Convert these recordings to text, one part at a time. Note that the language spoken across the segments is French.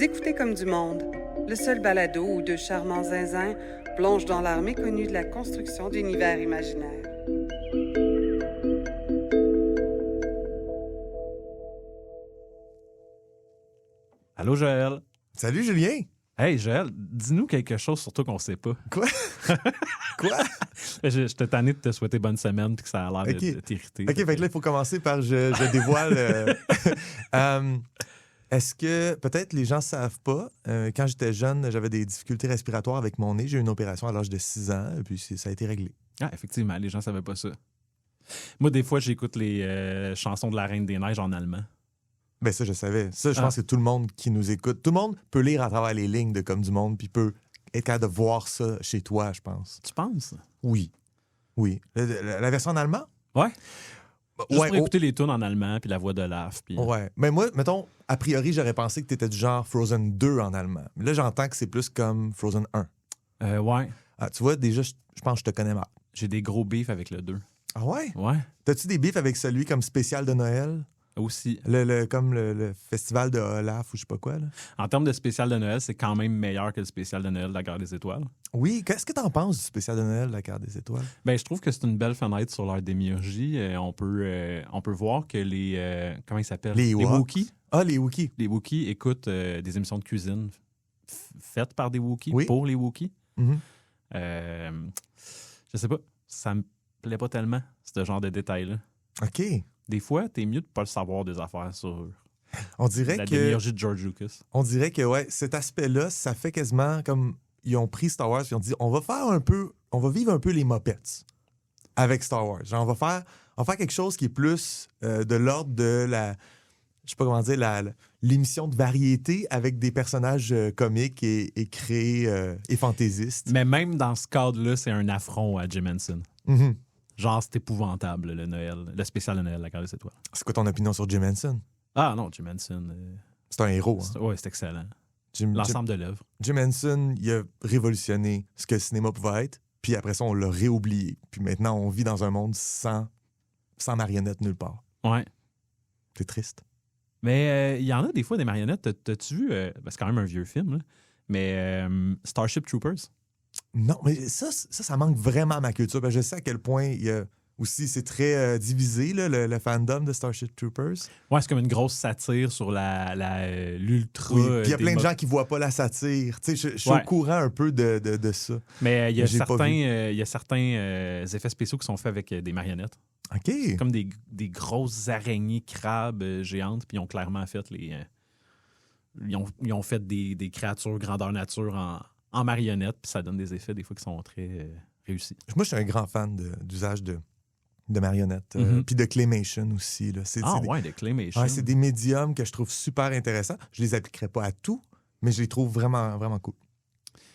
écoutez Comme du monde, le seul balado où deux charmants zinzins plongent dans l'art méconnu de la construction d'univers imaginaires. Allô, Joël. Salut, Julien. Hey, Joël, dis-nous quelque chose sur toi qu'on sait pas. Quoi? Quoi? Je t'ai tanné de te souhaiter bonne semaine puis que ça a l'air de t'irriter. OK, fait que là, il faut commencer par je dévoile. Est-ce que, peut-être les gens ne savent pas, quand j'étais jeune, j'avais des difficultés respiratoires avec mon nez. J'ai eu une opération à l'âge de 6 ans, et puis ça a été réglé. Ah, effectivement, les gens ne savaient pas ça. Moi, des fois, j'écoute les chansons de la Reine des Neiges en allemand. Ben ça, je savais. Ça, je pense que tout le monde qui nous écoute, tout le monde peut lire à travers les lignes de Comme du monde, puis peut être capable de voir ça chez toi, je pense. Tu penses? Oui. Oui. La version en allemand? Ouais. Juste Ouais, pour écouter les tunes en allemand, puis la voix de Laf. Puis... Ouais. Mais moi, mettons, a priori, j'aurais pensé que tu étais du genre Frozen 2 en allemand. Mais là, j'entends que c'est plus comme Frozen 1. Ouais. Ah, tu vois, déjà, je pense que je te connais mal. J'ai des gros beefs avec le 2. Ah ouais? Ouais. T'as-tu des beefs avec celui comme spécial de Noël? Aussi. Comme le festival de Olaf ou je sais pas quoi, là? En termes de spécial de Noël, c'est quand même meilleur que le spécial de Noël de la Guerre des Étoiles. Oui, qu'est-ce que t'en penses du spécial de Noël de la Guerre des Étoiles? Ben, je trouve que c'est une belle fenêtre sur leur démiurgie. On peut voir que les... comment ils s'appellent? Les Wookiees. Ah, les Wookiees. Les Wookiees écoutent des émissions de cuisine faites par des Wookiees, Oui. pour les Wookiees. Mhm. Je sais pas, ça me plaît pas tellement, ce genre de détails-là. OK. Des fois, t'es mieux de pas le savoir des affaires sur On dirait la que... démiurgie de George Lucas. On dirait que, ouais, cet aspect-là, ça fait quasiment comme... Ils ont pris Star Wars et ils ont dit, on va vivre un peu les Muppets avec Star Wars. Genre, on va faire quelque chose qui est plus de l'ordre de la... Je sais pas comment dire, l'émission de variété avec des personnages comiques et créés et fantaisistes. Mais même dans ce cadre-là, c'est un affront à Jim Henson. Mhm. Genre, c'est épouvantable, le spécial de Noël, la Guerre des Étoiles. C'est quoi ton opinion sur Jim Henson? Ah non, Jim Henson... C'est un héros. Hein? Ouais, c'est excellent. Jim L'ensemble de l'œuvre. Henson, il a révolutionné ce que le cinéma pouvait être, puis après ça, on l'a réoublié. Puis maintenant, on vit dans un monde sans marionnettes nulle part. Ouais. C'est triste. Mais il y en a des fois des marionnettes. T'as-tu vu... c'est quand même un vieux film, là, mais Starship Troopers? Non, mais ça manque vraiment à ma culture. Ben, je sais à quel point il y a aussi, c'est très divisé, là, le fandom de Starship Troopers. Ouais, c'est comme une grosse satire sur l'ultra... Oui, puis il y a plein de gens qui voient pas la satire. Tu sais, je suis au courant un peu de ça. Mais il y a certains effets spéciaux qui sont faits avec des marionnettes. OK. C'est comme des grosses araignées crabes géantes, puis ils ont clairement fait ils ont fait des créatures grandeur nature en marionnettes, puis ça donne des effets des fois qui sont très réussis. Moi, je suis un grand fan d'usage de marionnettes. Mm-hmm. Puis de claymation aussi. Là. De claymation. Ouais, c'est des médiums que je trouve super intéressants. Je les appliquerai pas à tout, mais je les trouve vraiment, vraiment cool.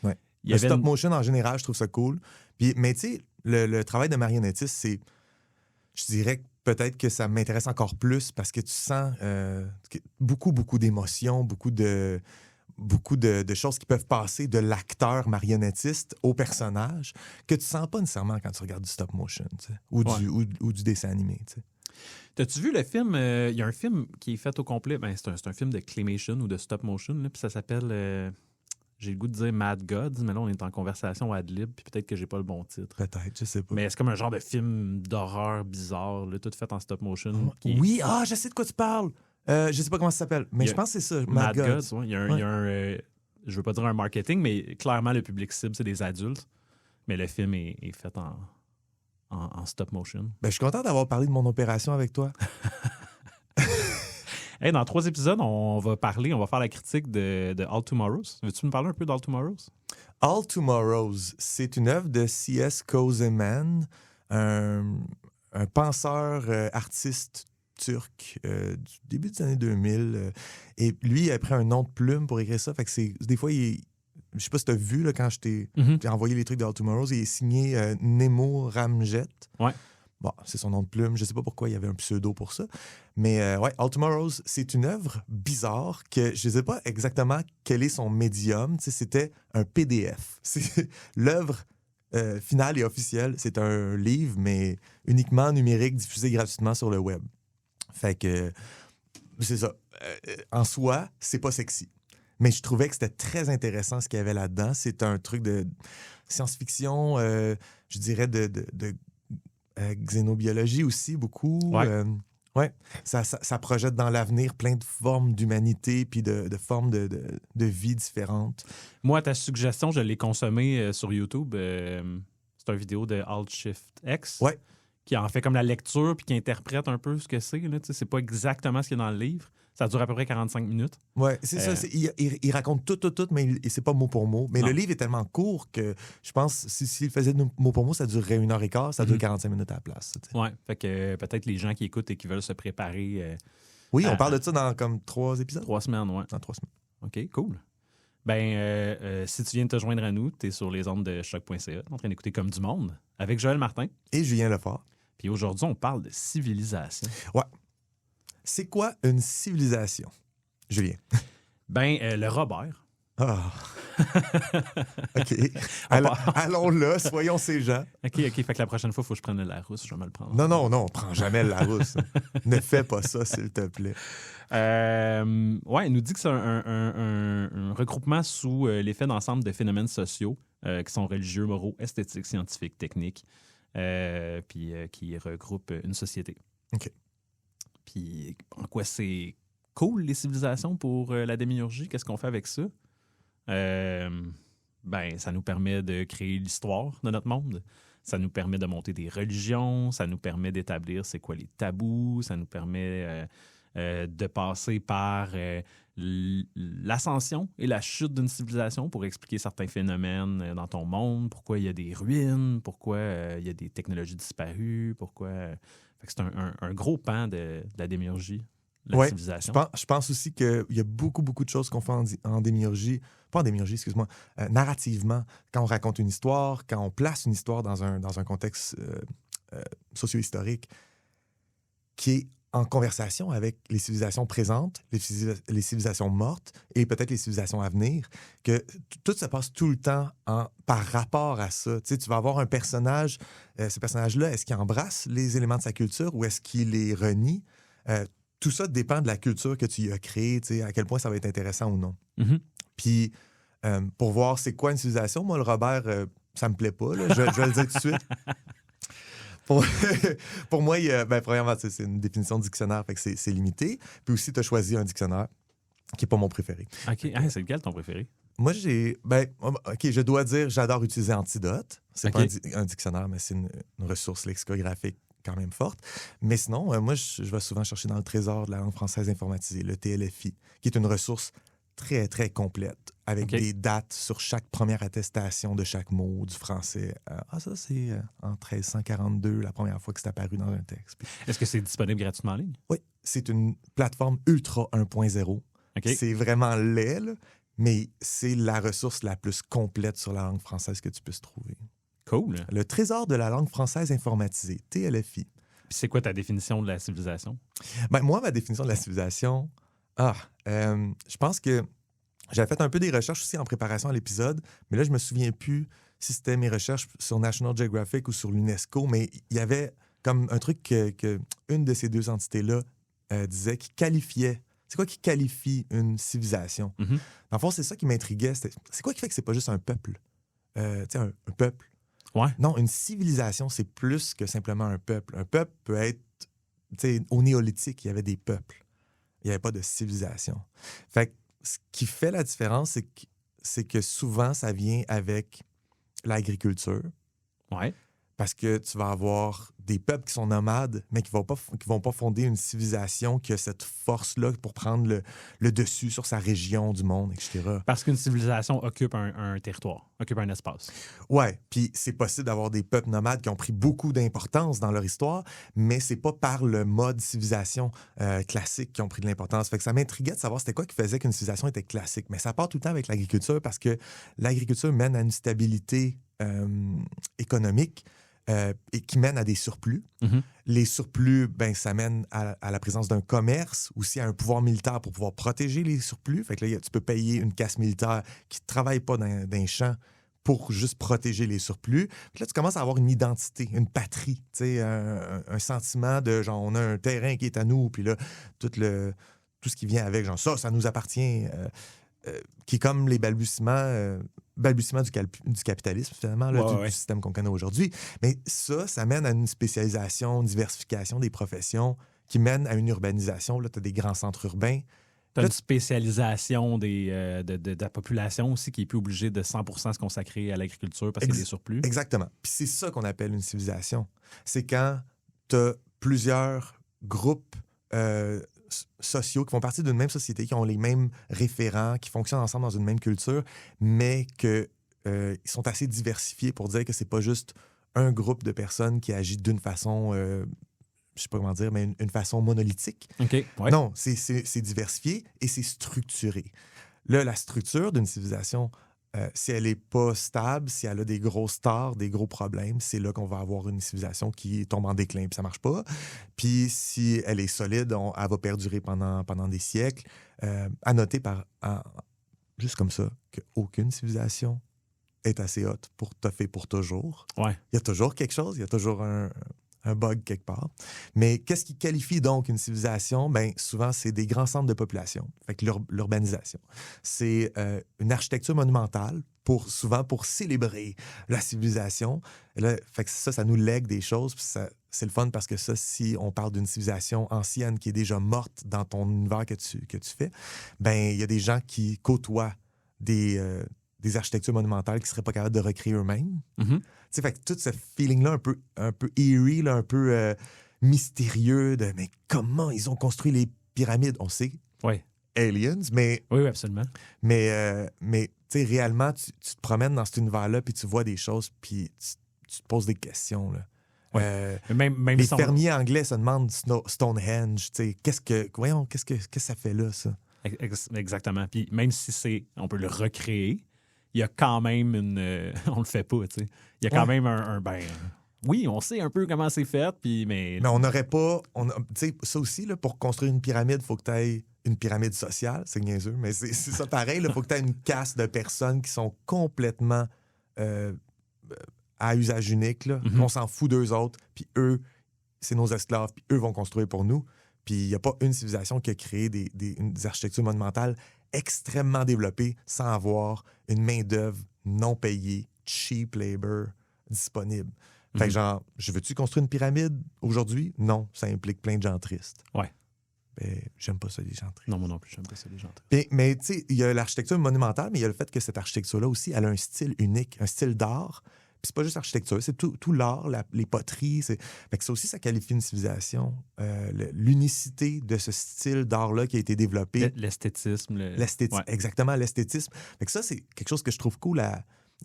Ouais. Le stop motion, en général, je trouve ça cool. Mais tu sais, le travail de marionnettiste, c'est... Je dirais que peut-être que ça m'intéresse encore plus parce que tu sens beaucoup, beaucoup d'émotions, beaucoup de choses qui peuvent passer de l'acteur marionnettiste au personnage que tu sens pas nécessairement quand tu regardes du stop motion, tu sais, ou du dessin animé. Tu sais. T'as-tu vu le film? Il y a un film qui est fait au complet. Ben, c'est un film de claymation ou de stop motion. Là, puis ça s'appelle... j'ai le goût de dire Mad Gods, mais là, on est en conversation ad lib, puis peut-être que j'ai pas le bon titre. Peut-être, je sais pas. Mais c'est comme un genre de film d'horreur bizarre, là, tout fait en stop motion. Oui, je sais de quoi tu parles. Je sais pas comment ça s'appelle, mais je pense que c'est ça, Mad Gods. Ouais. Il y a un je veux pas dire un marketing, mais clairement, le public cible, c'est des adultes. Mais le film est fait en stop motion. Ben, je suis content d'avoir parlé de mon opération avec toi. Hey, dans 3 épisodes, on va faire la critique de All Tomorrows. Veux-tu me parler un peu d'All Tomorrows? All Tomorrows, c'est une œuvre de C.S. Kozeman, un penseur artiste turc du début des années 2000. Et lui, il a pris un nom de plume pour écrire ça. Fait que des fois, je sais pas si tu as vu là, quand j'ai envoyé les trucs de All Tomorrows, il est signé Nemo Ramjet. Ouais. Bon, c'est son nom de plume. Je sais pas pourquoi il y avait un pseudo pour ça. Mais All Tomorrows, c'est une œuvre bizarre que je sais pas exactement quel est son médium. Tu sais, c'était un PDF. L'œuvre finale et officielle, c'est un livre, mais uniquement numérique, diffusé gratuitement sur le web. Fait que c'est ça. En soi, c'est pas sexy. mais je trouvais que c'était très intéressant ce qu'il y avait là-dedans. C'est un truc de science-fiction, je dirais de xénobiologie aussi, beaucoup. Ouais. Ouais, ça projette dans l'avenir plein de formes d'humanité puis de formes de vie différentes. Moi, ta suggestion, je l'ai consommée sur YouTube. C'est une vidéo de Alt Shift X Ouais. qui en fait comme la lecture puis qui interprète un peu ce que c'est. Là. C'est pas exactement ce qu'il y a dans le livre. Ça dure à peu près 45 minutes. Oui, c'est ça. Il raconte tout, mais c'est pas mot pour mot. Mais Non. le livre est tellement court que je pense que s'il faisait mot pour mot, ça durerait 1h15, ça dure 45 minutes à la place. Oui, fait que peut-être les gens qui écoutent et qui veulent se préparer. Oui, on parle de ça dans comme 3 épisodes. 3 semaines, oui. Dans 3 semaines. OK, cool. Si tu viens de te joindre à nous, tu es sur les ondes de choc.ca, en train d'écouter Comme du monde, avec Joël Martin. Et Julien Lefort. Puis aujourd'hui, on parle de civilisation. Ouais. C'est quoi une civilisation, Julien? Le Robert. Ah. OK. Allons là, soyons ces gens. OK. Fait que la prochaine fois, il faut que je prenne le Larousse. Je vais me le prendre. Non, prends jamais le Larousse. Ne fais pas ça, s'il te plaît. Il nous dit que c'est un regroupement sous l'effet d'ensemble de phénomènes sociaux qui sont religieux, moraux, esthétiques, scientifiques, techniques, puis qui regroupent une société. OK. Puis en quoi c'est cool, les civilisations, pour la démiurgie? Qu'est-ce qu'on fait avec ça? Ça nous permet de créer l'histoire de notre monde. Ça nous permet de monter des religions. Ça nous permet d'établir c'est quoi les tabous. Ça nous permet de passer par l'ascension et la chute d'une civilisation pour expliquer certains phénomènes dans ton monde. Pourquoi il y a des ruines, pourquoi il y a des technologies disparues, pourquoi... Fait que c'est un gros pan de la démiurgie, la civilisation. Je pense aussi qu'il y a beaucoup de choses qu'on fait en démiurgie. Pas en démiurgie, excuse-moi. Narrativement, quand on raconte une histoire, quand on place une histoire dans un contexte socio-historique qui est en conversation avec les civilisations présentes, les civilisations mortes et peut-être les civilisations à venir, que tout se passe tout le temps par rapport à ça. Tu sais, tu vas avoir un personnage, ce personnage-là, est-ce qu'il embrasse les éléments de sa culture ou est-ce qu'il les renie? Tout ça dépend de la culture que tu y as créée, tu sais, à quel point ça va être intéressant ou non. Mm-hmm. Puis, pour voir c'est quoi une civilisation, moi, le Robert, ça me plaît pas, là, je vais le dire tout de suite. Pour moi, premièrement, c'est une définition de dictionnaire, fait que c'est limité. Puis aussi, tu as choisi un dictionnaire qui n'est pas mon préféré. OK. C'est lequel ton préféré? Moi, je dois dire, j'adore utiliser Antidote. C'est pas un dictionnaire, mais c'est une ressource lexicographique quand même forte. Mais sinon, moi, je vais souvent chercher dans le Trésor de la langue française informatisée, le TLFI, qui est une ressource très, très complète, avec des dates sur chaque première attestation de chaque mot du français. Ça, c'est en 1342, la première fois que c'est apparu dans un texte. Puis... Est-ce que c'est disponible gratuitement en ligne? Oui, c'est une plateforme Ultra 1.0. Okay. C'est vraiment laid, là, mais c'est la ressource la plus complète sur la langue française que tu puisses trouver. Cool. Le Trésor de la langue française informatisée, TLFI. Puis c'est quoi ta définition de la civilisation? Moi, ma définition de la civilisation... je pense que j'avais fait un peu des recherches aussi en préparation à l'épisode, mais là, je me souviens plus si c'était mes recherches sur National Geographic ou sur l'UNESCO, mais il y avait comme un truc que une de ces deux entités-là disait qui qualifiait. C'est quoi qui qualifie une civilisation? Mm-hmm. Dans le fond, c'est ça qui m'intriguait. C'est quoi qui fait que c'est pas juste un peuple? Un peuple. Ouais. Non, une civilisation, c'est plus que simplement un peuple. Un peuple peut être... Au néolithique, il y avait des peuples. Il n'y avait pas de civilisation. Fait que ce qui fait la différence, c'est que souvent, ça vient avec l'agriculture. Ouais. Parce que tu vas avoir des peuples qui sont nomades, mais qui vont pas fonder une civilisation qui a cette force-là pour prendre le dessus sur sa région du monde, etc. Parce qu'une civilisation occupe un territoire, occupe un espace. Ouais, puis c'est possible d'avoir des peuples nomades qui ont pris beaucoup d'importance dans leur histoire, mais c'est pas par le mode civilisation classique qui ont pris de l'importance. Fait que ça m'intriguait de savoir c'était quoi qui faisait qu'une civilisation était classique. Mais ça part tout le temps avec l'agriculture parce que l'agriculture mène à une stabilité économique et qui mène à des surplus. Mm-hmm. Les surplus, ça mène à la présence d'un commerce, aussi à un pouvoir militaire pour pouvoir protéger les surplus. Fait que là, tu peux payer une casse militaire qui ne travaille pas dans un champ pour juste protéger les surplus. Puis là, tu commences à avoir une identité, une patrie, un sentiment de genre, on a un terrain qui est à nous, puis là, tout ce qui vient avec, genre, ça nous appartient. qui est comme les balbutiements du capitalisme, finalement, là, du système qu'on connaît aujourd'hui. Mais ça mène à une spécialisation, une diversification des professions qui mène à une urbanisation. Là, tu as des grands centres urbains. Tu as une spécialisation de la population aussi qui est plus obligée de 100% se consacrer à l'agriculture parce qu'il y a des surplus. Exactement. Puis c'est ça qu'on appelle une civilisation. C'est quand tu as plusieurs groupes sociaux qui font partie d'une même société, qui ont les mêmes référents, qui fonctionnent ensemble dans une même culture, mais qu'ils sont assez diversifiés pour dire que c'est pas juste un groupe de personnes qui agit d'une façon, je sais pas comment dire, mais une façon monolithique. Okay, ouais. Non, c'est diversifié et c'est structuré. Là, la structure d'une civilisation, si elle n'est pas stable, si elle a des grosses tares, des gros problèmes, c'est là qu'on va avoir une civilisation qui tombe en déclin puis ça marche pas. Puis si elle est solide, elle va perdurer pendant des siècles. À noter juste comme ça qu'aucune civilisation est assez haute pour toffer pour toujours. Ouais. Il y a toujours quelque chose, il y a toujours un bug quelque part. Mais qu'est-ce qui qualifie donc une civilisation? Bien, souvent, c'est des grands centres de population, fait que l'urbanisation. C'est une architecture monumentale, souvent pour célébrer la civilisation. Et là, fait que ça nous lègue des choses. Puis c'est le fun parce que ça, si on parle d'une civilisation ancienne qui est déjà morte dans ton univers que tu fais, bien, il y a des gens qui côtoient des architectures monumentales qui ne seraient pas capables de recréer eux-mêmes. Mm-hmm. Fait que tout ce feeling-là un peu eerie, là, un peu mystérieux de mais comment ils ont construit les pyramides? On sait. Oui. Aliens, mais... Oui, absolument. Mais tu sais, réellement, tu te promènes dans cet univers-là puis tu vois des choses puis tu te poses des questions, là. Ouais. Même les fermiers anglais se demandent Stonehenge, tu sais, qu'est-ce que ça fait là, ça? Exactement. Puis même si on peut le recréer, il y a quand même on le fait pas, tu sais. Il y a quand même oui, on sait un peu comment c'est fait, puis mais on n'aurait pas... Tu sais, ça aussi, là, pour construire une pyramide, il faut que tu aies une pyramide sociale, c'est niaiseux, mais c'est ça pareil, il faut que tu aies une caste de personnes qui sont complètement à usage unique, là. Mm-hmm. On s'en fout d'eux autres, puis eux, c'est nos esclaves, puis eux vont construire pour nous. Puis il n'y a pas une civilisation qui a créé des architectures monumentales extrêmement développées sans avoir une main-d'œuvre non payée, cheap labor disponible. Fait que genre, je veux-tu construire une pyramide aujourd'hui? Non, ça implique plein de gens tristes. Ouais. Ben, j'aime pas ça, les gens tristes. Non, moi non plus, j'aime pas ça, les gens tristes. Mais tu sais, il y a l'architecture monumentale, mais il y a le fait que cette architecture-là aussi, elle a un style unique, un style d'art. Puis c'est pas juste l'architecture, c'est tout l'art, les poteries. Fait que ça aussi, ça qualifie une civilisation. L'unicité de ce style d'art-là qui a été développé. L'esthétisme. L'esthétisme, ouais. Exactement, l'esthétisme. Fait que ça, c'est quelque chose que je trouve cool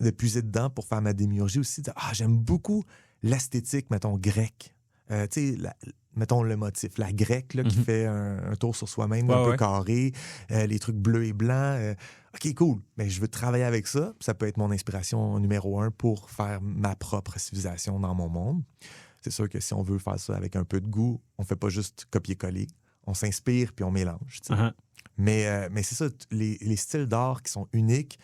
de puiser dedans pour faire ma démiurgie aussi. J'aime beaucoup l'esthétique, mettons, grecque. Tu sais, mettons le motif, la grecque là, qui fait un tour sur soi-même, un peu carré, les trucs bleus et blancs. OK, cool, mais je veux travailler avec ça. Ça peut être mon inspiration numéro 1 pour faire ma propre civilisation dans mon monde. C'est sûr que si on veut faire ça avec un peu de goût, on fait pas juste copier-coller. On s'inspire puis on mélange. Uh-huh. Mais c'est ça, les styles d'art qui sont uniques,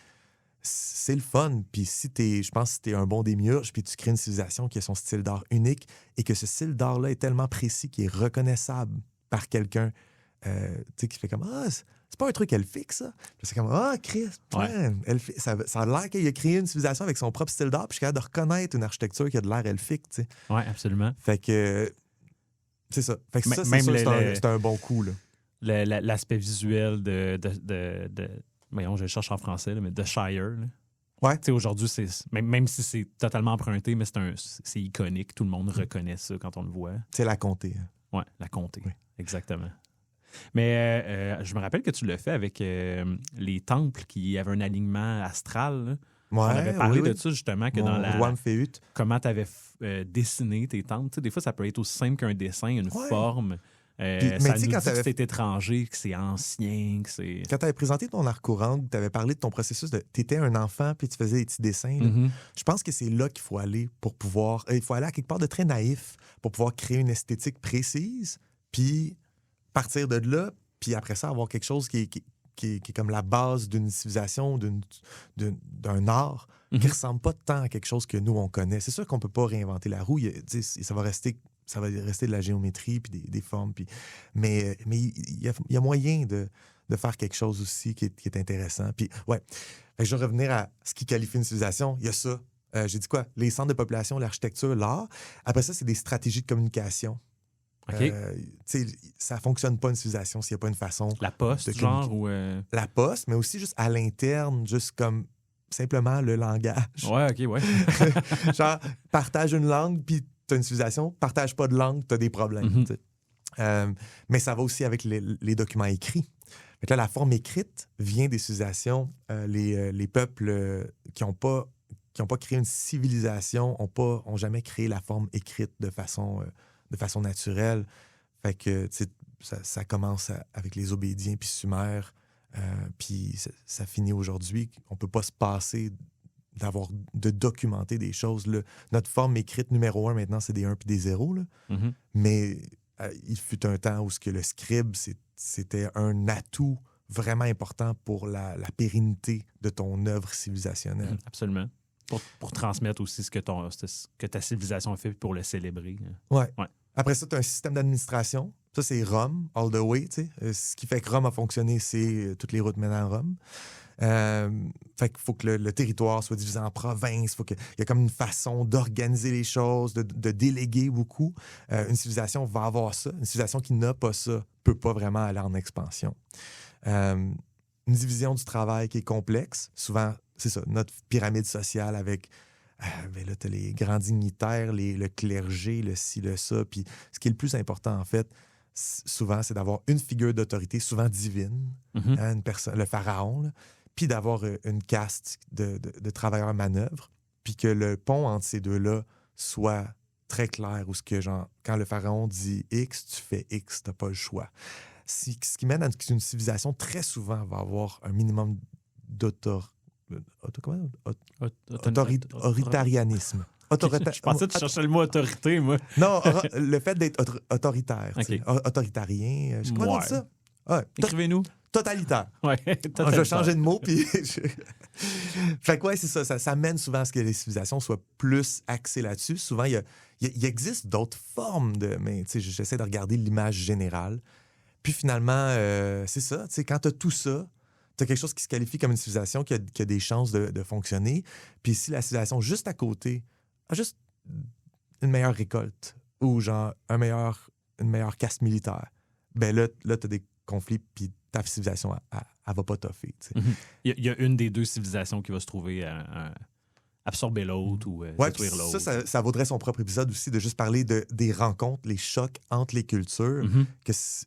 c'est le fun. Puis je pense que si t'es un bon démiurge, puis tu crées une civilisation qui a son style d'art unique et que ce style d'art-là est tellement précis qu'il est reconnaissable par quelqu'un, tu sais, qui fait comme « Ah, c'est pas un truc elfique, ça? » C'est comme « Ah, Christ, ouais. Ça a l'air qu'il a créé une civilisation avec son propre style d'art, puis je suis capable de reconnaître une architecture qui a de l'air elfique, tu sais. » Oui, absolument. Fait que c'est ça. Fait que ça, c'est sûr que c'est un bon coup, là. L'aspect visuel voyons, je le cherche en français, là, mais The Shire. Là. Ouais. Tu sais, aujourd'hui, même si c'est totalement emprunté, mais c'est iconique. Tout le monde reconnaît ça quand on le voit. C'est la comté. Oui, la comté. Oui. Exactement. Mais je me rappelle que tu l'as fait avec les temples qui avaient un alignement astral. Là. Ouais, on avait parlé de ça, justement, que dans comment tu avais dessiné tes temples. Tu sais, des fois, ça peut être aussi simple qu'un dessin, une forme. Ça nous dit que c'est étranger, que c'est ancien, que c'est... Quand tu avais présenté ton art courant, tu avais parlé de ton processus tu étais un enfant puis tu faisais des petits dessins. Je pense que c'est là qu'il faut aller pour pouvoir... Il faut aller à quelque part de très naïf pour pouvoir créer une esthétique précise, puis partir de là, puis après ça, avoir quelque chose qui est comme la base d'une civilisation, d'un art, qui ressemble pas tant à quelque chose que nous, on connaît. C'est sûr qu'on peut pas réinventer la roue. Ça va rester de la géométrie puis des formes. Mais il y a moyen de de faire quelque chose aussi qui est intéressant. Puis, ouais, fait que je vais revenir à ce qui qualifie une civilisation. Il y a ça. J'ai dit quoi? Les centres de population, l'architecture, l'art. Après ça, c'est des stratégies de communication. OK. Ça fonctionne pas une civilisation s'il n'y a pas une façon. La poste, genre, ou... La poste, mais aussi juste à l'interne, juste comme simplement le langage. Ouais, OK, ouais. Genre, partage une langue, puis t'as une civilisation. Partage pas de langue, t'as des problèmes. Mais ça va aussi avec les documents écrits. Fait que là, la forme écrite vient des civilisations. Les peuples qui n'ont pas créé une civilisation ont jamais créé la forme écrite de façon naturelle. Fait que ça commence avec les Obédiens puis Sumères, puis ça finit aujourd'hui. On peut pas se passer de documenter des choses. Là. Notre forme écrite numéro 1 maintenant, c'est des 1 puis des 0. Là. Mm-hmm. Mais il fut un temps où le scribe, c'était un atout vraiment important pour la pérennité de ton œuvre civilisationnelle. Absolument. Pour transmettre aussi ce que ta civilisation a fait pour le célébrer. Ouais. Après ça, tu as un système d'administration. Ça, c'est Rome, all the way. Ce qui fait que Rome a fonctionné, c'est toutes les routes menant à Rome. Fait qu'il faut que le territoire soit divisé en provinces. Il y a comme une façon d'organiser les choses, de déléguer beaucoup. Une civilisation va avoir ça. Une civilisation qui n'a pas ça peut pas vraiment aller en expansion. Une division du travail qui est complexe. Souvent, c'est ça, notre pyramide sociale avec... ben là, tu as les grands dignitaires, le clergé, le ci, le ça. Puis ce qui est le plus important, en fait, souvent, c'est d'avoir une figure d'autorité, souvent divine, une personne, le pharaon, là, puis d'avoir une caste de travailleurs manœuvres, puis que le pont entre ces deux-là soit très clair, où quand le pharaon dit X, tu fais X, tu n'as pas le choix. Ce qui mène à une civilisation, très souvent, va avoir un minimum autoritarianisme. Je pensais que tu cherchais le mot autorité, moi. Non, le fait d'être autoritaire. Okay. Autoritarien. Je sais comment dire ça. Ouais. Écrivez-nous. Totalitaire. Ouais, totalitaire. Je vais changer de mot. Puis fait que ouais, c'est ça. Ça mène souvent à ce que les civilisations soient plus axées là-dessus. Souvent, il existe d'autres formes mais j'essaie de regarder l'image générale. Puis finalement, c'est ça. Quand tu as tout ça, tu as quelque chose qui se qualifie comme une civilisation qui a des chances de fonctionner. Puis si la civilisation juste à côté a juste une meilleure récolte ou genre une meilleure caste militaire, ben là tu as des conflits, puis ta civilisation, elle va pas toffer. Il y a une des deux civilisations qui va se trouver à absorber l'autre ou détruire l'autre. Ça vaudrait son propre épisode aussi de juste parler des rencontres, les chocs entre les cultures.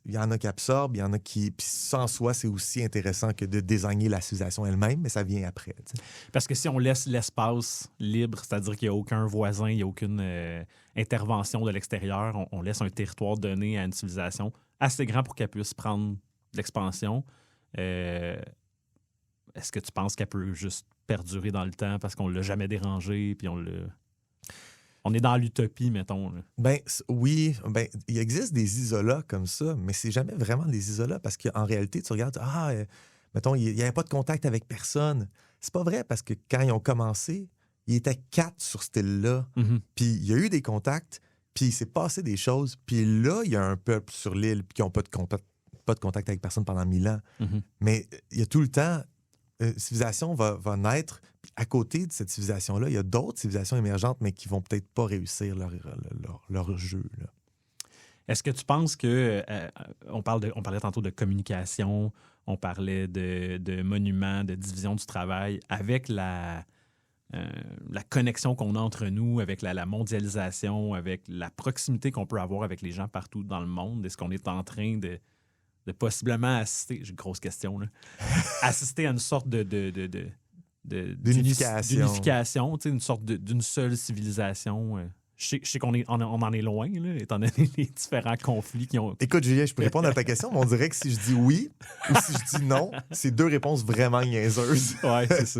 Il y en a qui absorbent, il y en a qui... Puis ça, en soi, c'est aussi intéressant que de désigner la civilisation elle-même, mais ça vient après. T'sais. Parce que si on laisse l'espace libre, c'est-à-dire qu'il n'y a aucun voisin, il n'y a aucune intervention de l'extérieur, on laisse un territoire donné à une civilisation assez grand pour qu'elle puisse prendre l'expansion. Est-ce que tu penses qu'elle peut juste perdurer dans le temps parce qu'on l'a jamais dérangé, puis on est dans l'utopie, mettons. Là. Ben oui, il existe des isolats comme ça, mais c'est jamais vraiment des isolats parce qu'en réalité, tu regardes, mettons, il n'y avait pas de contact avec personne. C'est pas vrai parce que quand ils ont commencé, ils étaient 4 sur cette île-là, puis il y a eu des contacts, puis il s'est passé des choses, puis là, il y a un peuple sur l'île qui n'ont pas de contact avec personne pendant 1000 ans. Mais il y a tout le temps... Une civilisation va naître. Puis à côté de cette civilisation-là, il y a d'autres civilisations émergentes, mais qui vont peut-être pas réussir leur jeu. Là. Est-ce que tu penses que... on parlait tantôt de communication, on parlait de monuments, de division du travail. Avec la connexion qu'on a entre nous, avec la mondialisation, avec la proximité qu'on peut avoir avec les gens partout dans le monde, est-ce qu'on est en train de possiblement assister, j'ai une grosse question, là, assister à une sorte d'unification, une sorte d'une seule civilisation. Je sais qu'on en est loin, là, étant donné les différents conflits qui ont... Écoute, Julien, je peux répondre à ta question, mais on dirait que si je dis oui ou si je dis non, c'est deux réponses vraiment niaiseuses. Oui, c'est ça.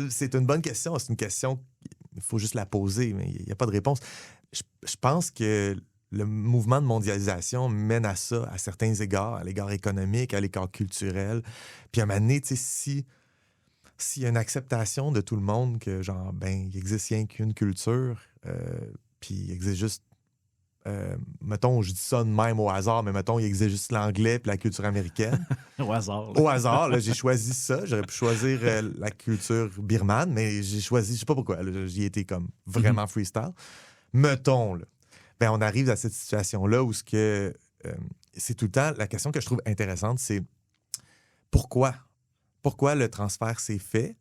C'est une bonne question. C'est une question, il faut juste la poser, mais il n'y a pas de réponse. Je pense que le mouvement de mondialisation mène à ça, à certains égards, à l'égard économique, à l'égard culturel. Puis à un moment donné, tu sais, s'il y a une acceptation de tout le monde que, genre, il existe rien qu'une culture, puis il existe juste mettons, je dis ça de même au hasard, mais mettons, il existe juste l'anglais puis la culture américaine. Au hasard. Là. Au hasard, là, j'ai choisi ça. J'aurais pu choisir la culture birmane, mais j'ai choisi, je sais pas pourquoi, là, j'y étais comme vraiment freestyle. Mettons, là, ben, on arrive à cette situation-là où c'est tout le temps, la question que je trouve intéressante, c'est pourquoi? Pourquoi le transfert s'est fait?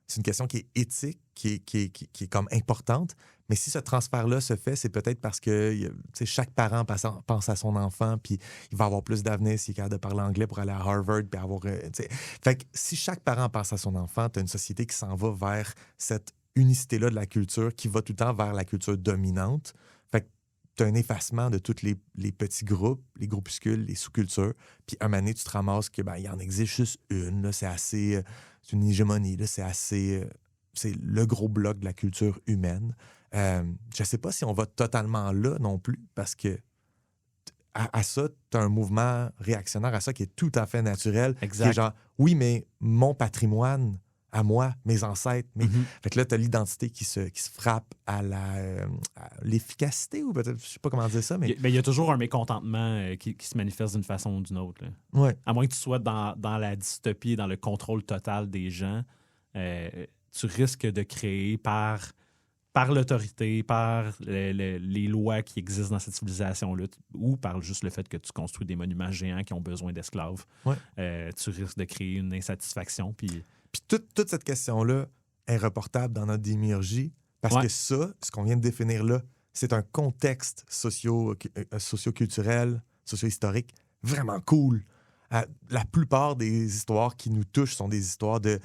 C'est une question qui est éthique, qui est comme importante. Mais si ce transfert-là se fait, c'est peut-être parce que chaque parent pense à son enfant, puis il va avoir plus d'avenir s'il est capable de parler anglais pour aller à Harvard, puis avoir... Fait que si chaque parent pense à son enfant, tu as une société qui s'en va vers cette unicité-là de la culture, qui va tout le temps vers la culture dominante. Fait que tu as un effacement de tous les petits groupes, les groupuscules, les sous-cultures. Puis un moment donné, tu te ramasses que il y en existe juste une. Là, c'est assez... c'est une hégémonie. Là, c'est assez... c'est le gros bloc de la culture humaine. Je ne sais pas si on va totalement là non plus, parce que à ça, tu as un mouvement réactionnaire à ça qui est tout à fait naturel. Exact. Qui est genre, oui, mais mon patrimoine, à moi, mes ancêtres. Fait que là, tu as l'identité qui se frappe à l'efficacité, ou peut-être, je sais pas comment dire ça, mais... Il y a toujours un mécontentement qui se manifeste d'une façon ou d'une autre. Là. Ouais. À moins que tu sois dans la dystopie, dans le contrôle total des gens, tu risques de créer par l'autorité, par les lois qui existent dans cette civilisation-là, ou par juste le fait que tu construis des monuments géants qui ont besoin d'esclaves, tu risques de créer une insatisfaction. Puis toute cette question-là est reportable dans notre démiurgie, parce que ça, ce qu'on vient de définir là, c'est un contexte socio-culturel, socio-historique vraiment cool. La plupart des histoires qui nous touchent sont des histoires de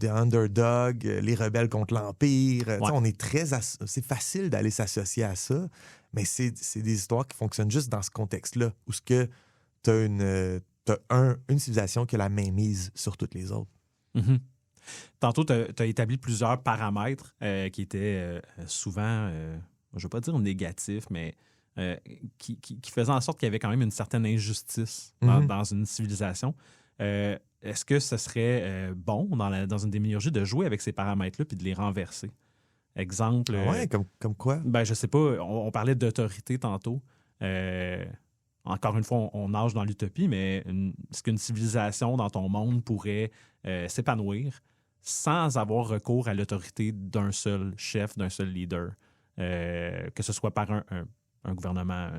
underdog, les rebelles contre l'Empire. On est c'est facile d'aller s'associer à ça, mais c'est des histoires qui fonctionnent juste dans ce contexte-là, où tu as une civilisation qui a la mainmise sur toutes les autres. Mm-hmm. Tantôt, tu as établi plusieurs paramètres qui étaient souvent, je ne veux pas dire négatifs, mais qui faisaient en sorte qu'il y avait quand même une certaine injustice dans une civilisation. Est-ce que ce serait bon dans une démiurgie de jouer avec ces paramètres-là puis de les renverser? Exemple... comme quoi? Ben, je sais pas, on parlait d'autorité tantôt. Encore une fois, on nage dans l'utopie, mais est-ce qu'une civilisation dans ton monde pourrait s'épanouir sans avoir recours à l'autorité d'un seul chef, d'un seul leader, que ce soit par un gouvernement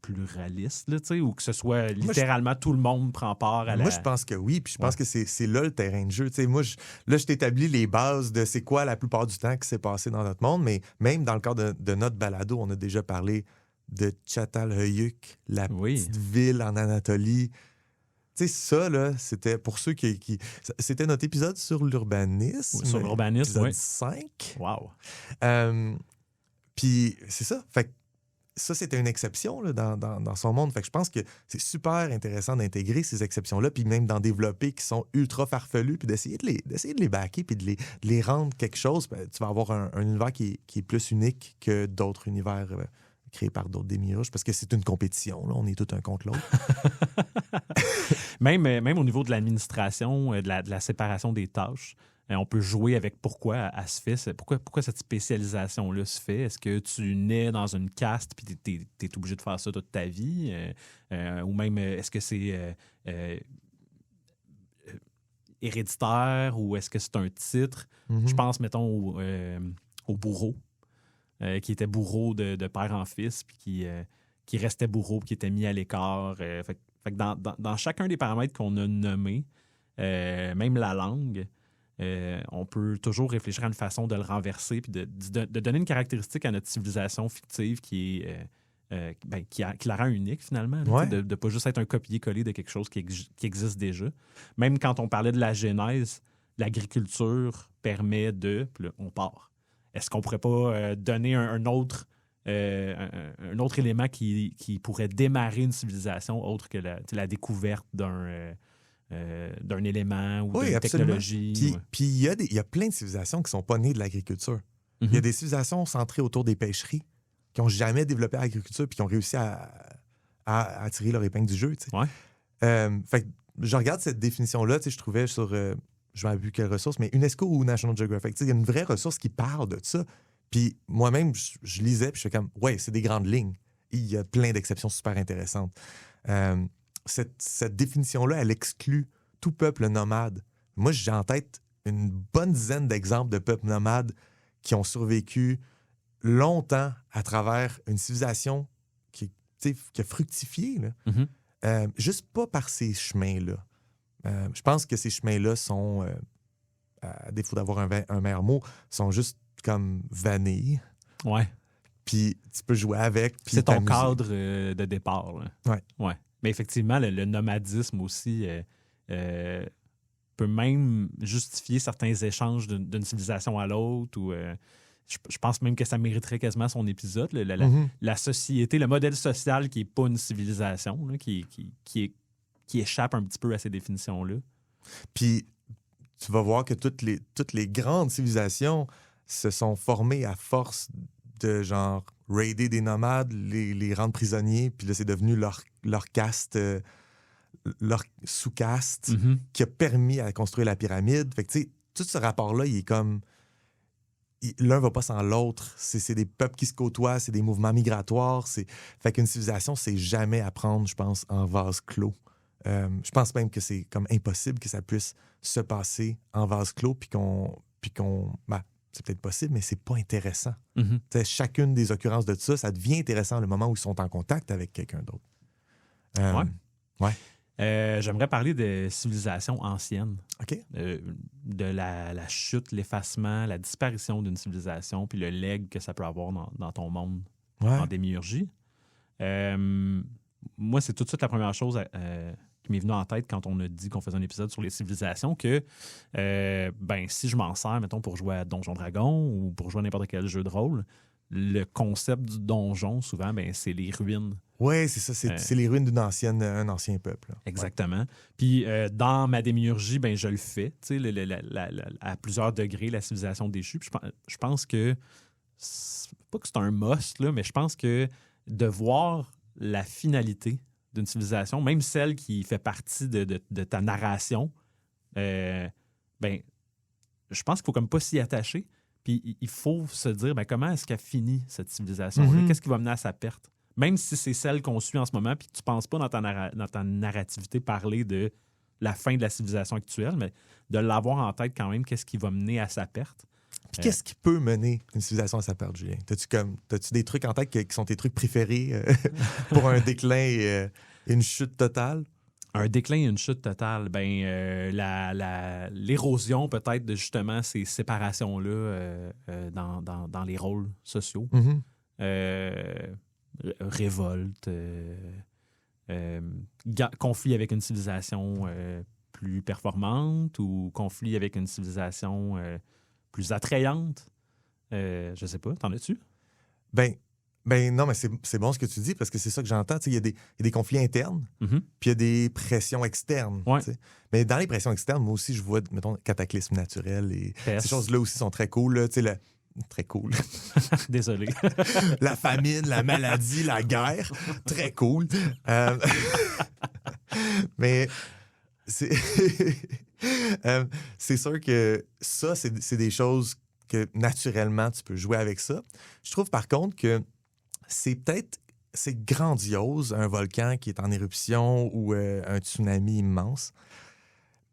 pluraliste, là, ou que ce soit littéralement tout le monde prend part à la... Moi, je pense que oui, puis je pense que c'est là le terrain de jeu. Moi, je t'établis les bases de c'est quoi la plupart du temps qui s'est passé dans notre monde, mais même dans le cadre de notre balado, on a déjà parlé de Çatalhöyük, la petite ville en Anatolie. Tu sais, ça, là, c'était pour ceux qui... C'était notre épisode sur l'urbanisme. Sur l'urbanisme, épisode 5. Wow. Puis c'est ça. Fait que ça, c'était une exception là, dans son monde. Fait que je pense que c'est super intéressant d'intégrer ces exceptions-là, puis même d'en développer qui sont ultra farfelus, puis d'essayer de les backer, puis de les rendre quelque chose. Ben, tu vas avoir un univers qui est plus unique que d'autres univers créés par d'autres démiurges, parce que c'est une compétition. Là. On est tout un contre l'autre. Même au niveau de l'administration, de la séparation des tâches, on peut jouer avec pourquoi elle se fait. Pourquoi cette spécialisation-là se fait? Est-ce que tu nais dans une caste puis tu es obligé de faire ça toute ta vie? Ou même, est-ce que c'est héréditaire ou est-ce que c'est un titre? Mm-hmm. Je pense, mettons, au bourreau, qui était bourreau de père en fils puis qui restait bourreau puis qui était mis à l'écart. Fait que dans chacun des paramètres qu'on a nommés, même la langue, on peut toujours réfléchir à une façon de le renverser puis de donner une caractéristique à notre civilisation fictive qui la rend unique finalement, de ne pas juste être un copier-coller de quelque chose qui existe déjà. Même quand on parlait de la genèse, l'agriculture permet puis là, on part. Est-ce qu'on ne pourrait pas donner un autre élément qui pourrait démarrer une civilisation autre que la découverte d'un élément ou d'une technologie? Puis il y a plein de civilisations qui ne sont pas nées de l'agriculture. Mm-hmm. Il y a des civilisations centrées autour des pêcheries qui n'ont jamais développé l'agriculture puis qui ont réussi à tirer leur épingle du jeu. Ouais. Fait que je regarde cette définition-là, je trouvais sur... je ne sais plus quelle ressource, mais UNESCO ou National Geographic. Il y a une vraie ressource qui parle de ça. Puis moi-même, je lisais, puis je fais comme, ouais, c'est des grandes lignes. Il y a plein d'exceptions super intéressantes. Cette définition-là, elle exclut tout peuple nomade. Moi, j'ai en tête une bonne dizaine d'exemples de peuples nomades qui ont survécu longtemps à travers une civilisation qui a fructifié, là. Juste pas par ces chemins-là. Je pense que ces chemins-là sont, à défaut d'avoir un meilleur mot, sont juste comme vanille. Ouais. Puis tu peux jouer avec. Puis c'est ton t'amuser. cadre de départ. Là. Ouais. Mais effectivement, le nomadisme aussi peut même justifier certains échanges d'une civilisation à l'autre. Ou, je pense même que ça mériterait quasiment son épisode. La société, le modèle social qui n'est pas une civilisation, là, qui échappe un petit peu à ces définitions-là. Puis tu vas voir que toutes les grandes civilisations se sont formées à force de genre raider des nomades, les rendre prisonniers, puis là, c'est devenu leur caste, leur sous-caste qui a permis à construire la pyramide. Fait que tu sais, tout ce rapport-là, il est comme... L'un va pas sans l'autre. C'est des peuples qui se côtoient, c'est des mouvements migratoires. Fait qu'une civilisation, c'est jamais à prendre, je pense, en vase clos. Je pense même que c'est comme impossible que ça puisse se passer en vase clos, puis qu'on c'est peut-être possible, mais c'est pas intéressant. Chacune des occurrences de ça devient intéressant le moment où ils sont en contact avec quelqu'un d'autre. J'aimerais parler de civilisations anciennes. OK. De la chute, l'effacement, la disparition d'une civilisation, puis le legs que ça peut avoir dans ton monde en démiurgie. Moi, c'est tout de suite la première chose qui m'est venue en tête quand on a dit qu'on faisait un épisode sur les civilisations, que si je m'en sers, mettons, pour jouer à Donjon Dragon ou pour jouer à n'importe quel jeu de rôle, le concept du donjon, souvent, c'est les ruines. Oui, c'est ça. C'est les ruines d'un ancien peuple. Là. Exactement. Ouais. Puis dans ma démiurgie, je le fais, à plusieurs degrés, la civilisation déchue. Puis je pense que, pas que c'est un must, là, mais je pense que de voir la finalité d'une civilisation, même celle qui fait partie de ta narration, je pense qu'il faut comme pas s'y attacher. Puis il faut se dire, comment est-ce qu'elle finit, cette civilisation-là? Qu'est-ce qui va mener à sa perte? Même si c'est celle qu'on suit en ce moment, puis que tu ne penses pas dans ta narrativité parler de la fin de la civilisation actuelle, mais de l'avoir en tête quand même, qu'est-ce qui va mener à sa perte? Puis qu'est-ce qui peut mener une civilisation à sa perte, Julien? T'as-tu des trucs en tête qui sont tes trucs préférés pour un déclin et une chute totale? Un déclin et une chute totale, l'érosion peut-être de justement ces séparations-là dans les rôles sociaux. Révolte, conflit avec une civilisation plus performante ou conflit avec une civilisation plus attrayante. Je sais pas, t'en as-tu? Non, mais c'est bon ce que tu dis parce que c'est ça que j'entends. Il y a des conflits internes, puis il y a des pressions externes. Ouais. Mais dans les pressions externes, moi aussi, je vois, mettons, cataclysmes naturels et ces choses-là aussi sont très cool. Là, très cool. Désolé. La famine, la maladie, la guerre, très cool. Mais c'est sûr que ça, c'est des choses que naturellement, tu peux jouer avec ça. Je trouve par contre que c'est grandiose, un volcan qui est en éruption ou un tsunami immense,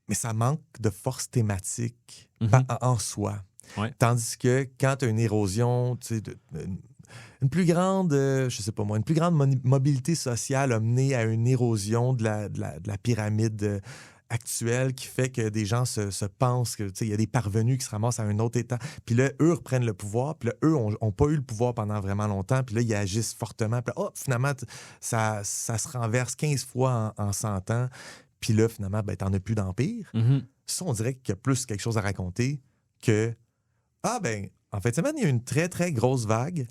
mais ça manque de force thématique en soi. Ouais. Tandis que quand tu as une érosion, une plus grande, une plus grande mobilité sociale a mené à une érosion de la pyramide actuelle qui fait que des gens se pensent que il y a des parvenus qui se ramassent à un autre état. Puis là, eux reprennent le pouvoir. Puis là, eux n'ont pas eu le pouvoir pendant vraiment longtemps. Puis là, ils agissent fortement. Puis là, finalement, ça se renverse 15 fois en 100 ans. Puis là, finalement, t'en as plus d'empire. Ça, on dirait qu'il y a plus quelque chose à raconter que en fait, semaine, il y a une très, très grosse vague.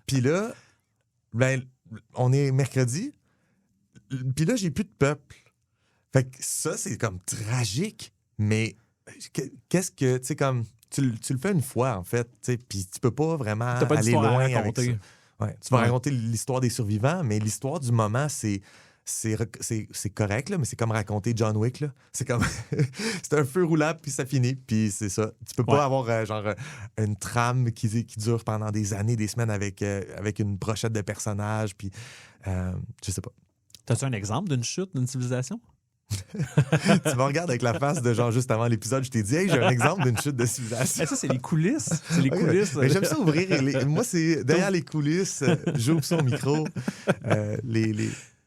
Puis là, on est mercredi. Puis là, j'ai plus de peuple. Fait que ça, c'est comme tragique. Mais qu'est-ce que, tu sais, comme, tu le fais une fois, en fait, tu sais, puis tu peux pas vraiment aller loin avec ça. Ouais, tu vas raconter l'histoire des survivants, mais l'histoire du moment, c'est c'est correct, là, mais c'est comme raconter John Wick. Là. C'est comme c'est un feu roulable, puis ça finit, puis c'est ça. Tu peux pas avoir une trame qui dure pendant des années, des semaines avec une brochette de personnages, puis je sais pas. T'as-tu un exemple d'une chute d'une civilisation? Tu me regardes avec la face de genre juste avant l'épisode, je t'ai dit, hey, j'ai un exemple d'une chute de civilisation. Ça, c'est les coulisses. C'est les coulisses. Mais j'aime ça ouvrir. Moi, c'est derrière les coulisses, j'ouvre ça au micro.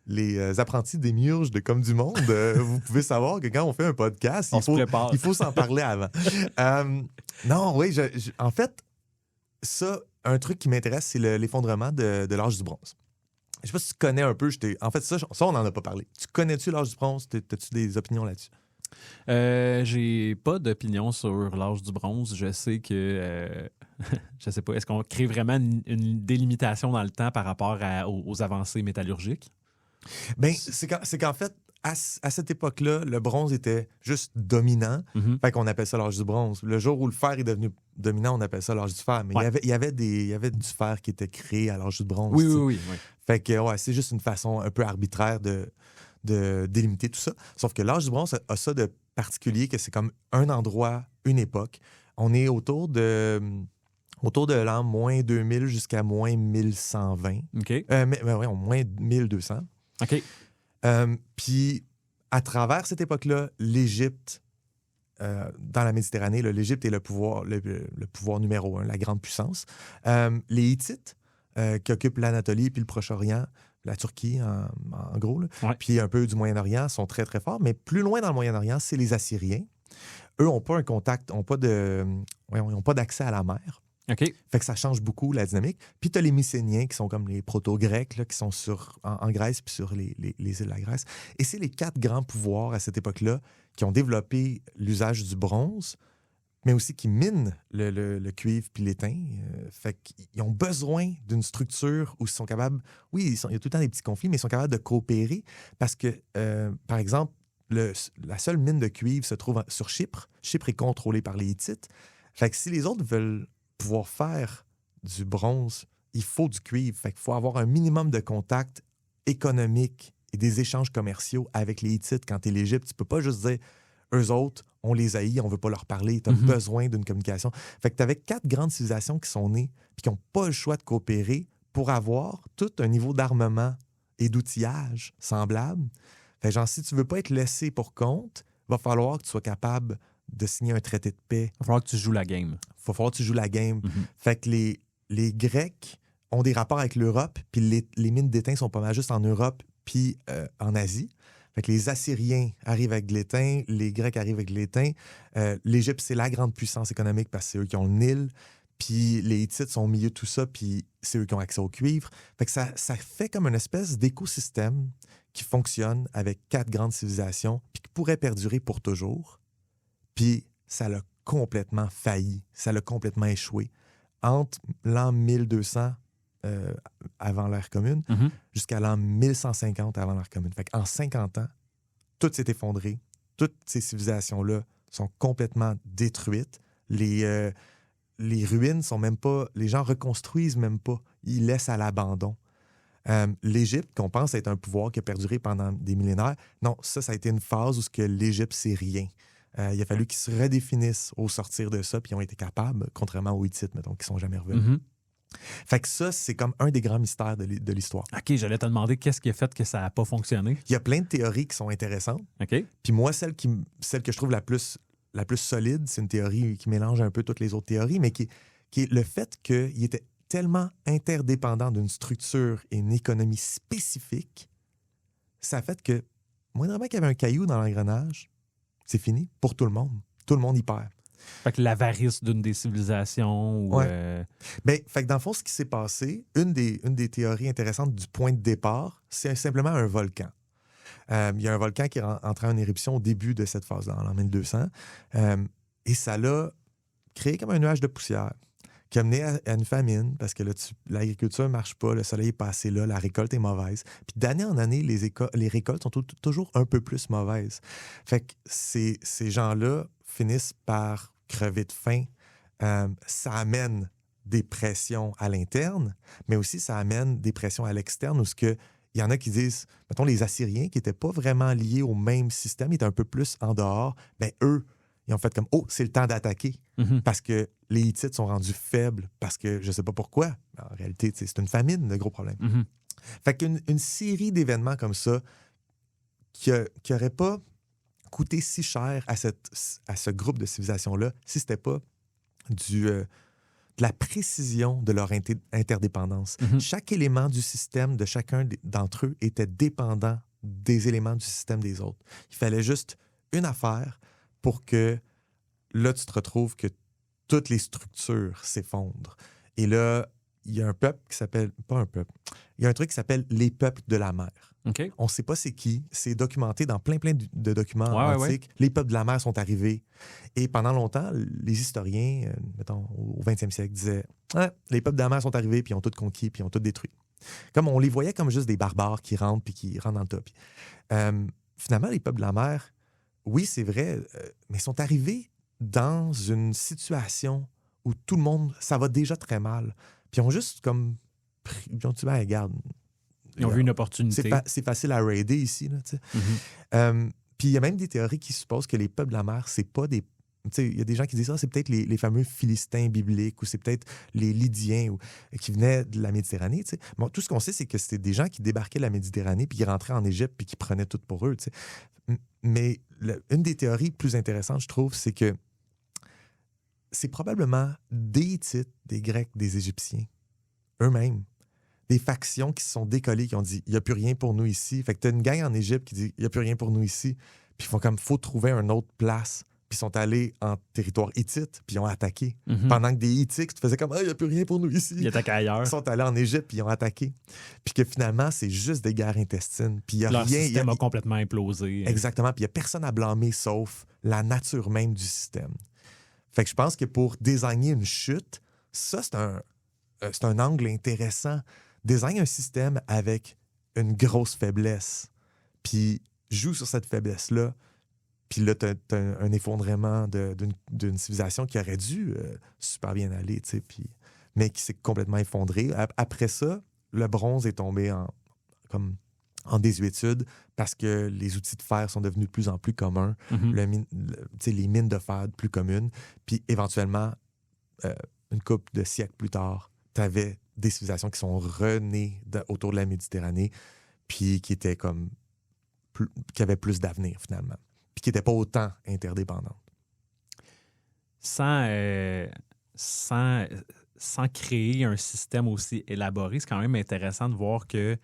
Les apprentis des miurges de Comme du Monde, vous pouvez savoir que quand on fait un podcast, il faut s'en parler avant. Non, oui, en fait, ça, un truc qui m'intéresse, c'est l'effondrement de l'âge du bronze. Je sais pas si tu connais un peu. En fait, ça, on n'en a pas parlé. Tu connais-tu l'âge du bronze? As-tu des opinions là-dessus? J'ai pas d'opinion sur l'âge du bronze. Je sais que... je sais pas. Est-ce qu'on crée vraiment une délimitation dans le temps par rapport aux avancées métallurgiques? Bien, c'est qu'en fait, à cette époque-là, le bronze était juste dominant. Mm-hmm. Fait qu'on appelle ça l'âge du bronze. Le jour où le fer est devenu dominant, on appelle ça l'âge du fer. Mais il y avait du fer qui était créé à l'âge du bronze. Oui. Fait que c'est juste une façon un peu arbitraire de délimiter tout ça. Sauf que l'âge du bronze a ça de particulier que c'est comme un endroit, une époque. On est autour de l'an moins 2000 jusqu'à moins 1120. OK. Moins 1200. OK. Puis, à travers cette époque-là, l'Égypte, dans la Méditerranée, l'Égypte est le pouvoir numéro 1, la grande puissance. Les Hittites, qui occupent l'Anatolie puis le Proche-Orient, la Turquie, en gros, là, puis un peu du Moyen-Orient, sont très, très forts. Mais plus loin dans le Moyen-Orient, c'est les Assyriens. Eux n'ont pas un contact, n'ont pas d'accès à la mer. OK. Fait que ça change beaucoup la dynamique. Puis tu as les Mycéniens qui sont comme les proto-grecs là, qui sont en Grèce puis sur les îles de la Grèce. Et c'est les 4 grands pouvoirs à cette époque-là qui ont développé l'usage du bronze, mais aussi qui minent le cuivre puis l'étain. Fait qu'ils ont besoin d'une structure où ils sont capables... Oui, il y a tout le temps des petits conflits, mais ils sont capables de coopérer parce que, par exemple, la seule mine de cuivre se trouve sur Chypre. Chypre est contrôlée par les Hittites. Fait que si les autres veulent pouvoir faire du bronze, il faut du cuivre. Fait qu'il faut avoir un minimum de contacts économiques et des échanges commerciaux avec les Hittites. Quand tu es l'Égypte, tu peux pas juste dire eux autres, on les haït, on veut pas leur parler. Tu as besoin d'une communication. Fait que tu avais 4 grandes civilisations qui sont nées et qui n'ont pas le choix de coopérer pour avoir tout un niveau d'armement et d'outillage semblable. Fait que genre, si tu veux pas être laissé pour compte, il va falloir que tu sois capable de signer un traité de paix. Il va falloir que tu joues la game. Il va falloir que tu joues la game. Fait que les Grecs ont des rapports avec l'Europe, puis les mines d'étain sont pas mal juste en Europe puis en Asie. Fait que les Assyriens arrivent avec de l'étain, les Grecs arrivent avec de l'étain. L'Égypte, c'est la grande puissance économique parce que c'est eux qui ont le Nil. Puis les Hittites sont au milieu de tout ça, puis c'est eux qui ont accès au cuivre. Fait que ça fait comme une espèce d'écosystème qui fonctionne avec 4 grandes civilisations, puis qui pourrait perdurer pour toujours. Puis ça l'a complètement failli, ça l'a complètement échoué. Entre l'an 1200 avant l'ère commune jusqu'à l'an 1150 avant l'ère commune. Fait qu'en 50 ans, tout s'est effondré. Toutes ces civilisations-là sont complètement détruites. Les ruines sont même pas... Les gens reconstruisent même pas. Ils laissent à l'abandon. L'Égypte, qu'on pense être un pouvoir qui a perduré pendant des millénaires, non, ça a été une phase où l'Égypte, c'est rien. Il a fallu qu'ils se redéfinissent au sortir de ça, puis ils ont été capables, contrairement aux Hittites, mettons, qui sont jamais revenus. Fait que ça, c'est comme un des grands mystères de l'histoire. OK, j'allais te demander qu'est-ce qui a fait que ça n'a pas fonctionné. Il y a plein de théories qui sont intéressantes. OK. Puis moi, celle que je trouve la plus solide, c'est une théorie qui mélange un peu toutes les autres théories, mais qui est le fait qu'il était tellement interdépendant d'une structure et une économie spécifique, ça a fait que, moindrement qu'il y avait un caillou dans l'engrenage, c'est fini pour tout le monde. Tout le monde y perd. Fait que l'avarice d'une des civilisations ou... Ben, fait que dans le fond, ce qui s'est passé, une des théories intéressantes du point de départ, c'est simplement un volcan. Il y a un volcan qui est entré en éruption au début de cette phase-là, en 1200. Et ça l'a créé comme un nuage de poussière qui a mené à une famine parce que l'agriculture ne marche pas, le soleil est passé là, la récolte est mauvaise. Puis d'année en année, les récoltes sont toujours un peu plus mauvaises. Fait que ces gens-là finissent par crever de faim. Ça amène des pressions à l'interne, mais aussi ça amène des pressions à l'externe où il y en a qui disent, mettons, les Assyriens, qui n'étaient pas vraiment liés au même système, étaient un peu plus en dehors, ben eux, ils ont fait comme, oh, c'est le temps d'attaquer. Parce que les Hittites sont rendus faibles, parce que je ne sais pas pourquoi. En réalité, c'est une famine, le gros problème. Fait qu'une série d'événements comme ça qui n'auraient pas coûté si cher à ce groupe de civilisations-là si ce n'était pas de la précision de leur interdépendance. Chaque élément du système de chacun d'entre eux était dépendant des éléments du système des autres. Il fallait juste une affaire pour que là, tu te retrouves que toutes les structures s'effondrent. Et là, il y a un peuple qui s'appelle... Pas un peuple. Il y a un truc qui s'appelle les peuples de la mer. Okay. On ne sait pas c'est qui. C'est documenté dans plein de documents antiques. Les peuples de la mer sont arrivés. Et pendant longtemps, les historiens, mettons, au 20e siècle, disaient les peuples de la mer sont arrivés, puis ils ont tout conquis, puis ils ont tout détruit. Comme on les voyait comme juste des barbares qui rentrent, puis qui rentrent dans le tas. Puis, finalement, les peuples de la mer, oui, c'est vrai, mais sont arrivés dans une situation où tout le monde, ça va déjà très mal. Puis ils ont juste comme... Ils ont dit, regarde... Ils ont vu une opportunité. C'est facile à raider ici. Puis il y a même des théories qui supposent que les peuples de la mer, c'est pas des... Il y a des gens qui disent ça, c'est peut-être les fameux Philistins bibliques ou c'est peut-être les Lydiens qui venaient de la Méditerranée. Bon, tout ce qu'on sait, c'est que c'était des gens qui débarquaient de la Méditerranée puis qui rentraient en Égypte puis qui prenaient tout pour eux. Mais une des théories plus intéressantes, je trouve, c'est que c'est probablement des Hittites, des Grecs, des Égyptiens, eux-mêmes, des factions qui se sont décollées, qui ont dit « il n'y a plus rien pour nous ici ». Fait que tu as une gang en Égypte qui dit « il n'y a plus rien pour nous ici ». Puis ils font comme « faut trouver une autre place ». Puis ils sont allés en territoire hittite, puis ils ont attaqué. Pendant que des Hittites faisaient comme « il n'y a plus rien pour nous ici ». Ils attaquaient ailleurs. Ils sont allés en Égypte, puis ils ont attaqué. Puis que finalement, c'est juste des guerres intestines. Puis il y a leur rien... système a complètement implosé. Exactement. Puis il n'y a personne à blâmer sauf la nature même du système. Fait que je pense que pour désigner une chute, ça, c'est un angle intéressant. Désigne un système avec une grosse faiblesse, puis joue sur cette faiblesse-là, puis là, tu as un effondrement d'une civilisation qui aurait dû super bien aller, tu sais, mais qui s'est complètement effondrée. Après ça, le bronze est tombé en désuétude parce que les outils de fer sont devenus de plus en plus communs, les mines de fer plus communes, puis éventuellement, une couple de siècles plus tard, tu avais des civilisations qui sont renées autour de la Méditerranée, puis qui étaient qui avaient plus d'avenir finalement, puis qui n'étaient pas autant interdépendantes. Sans créer un système aussi élaboré, c'est quand même intéressant de voir que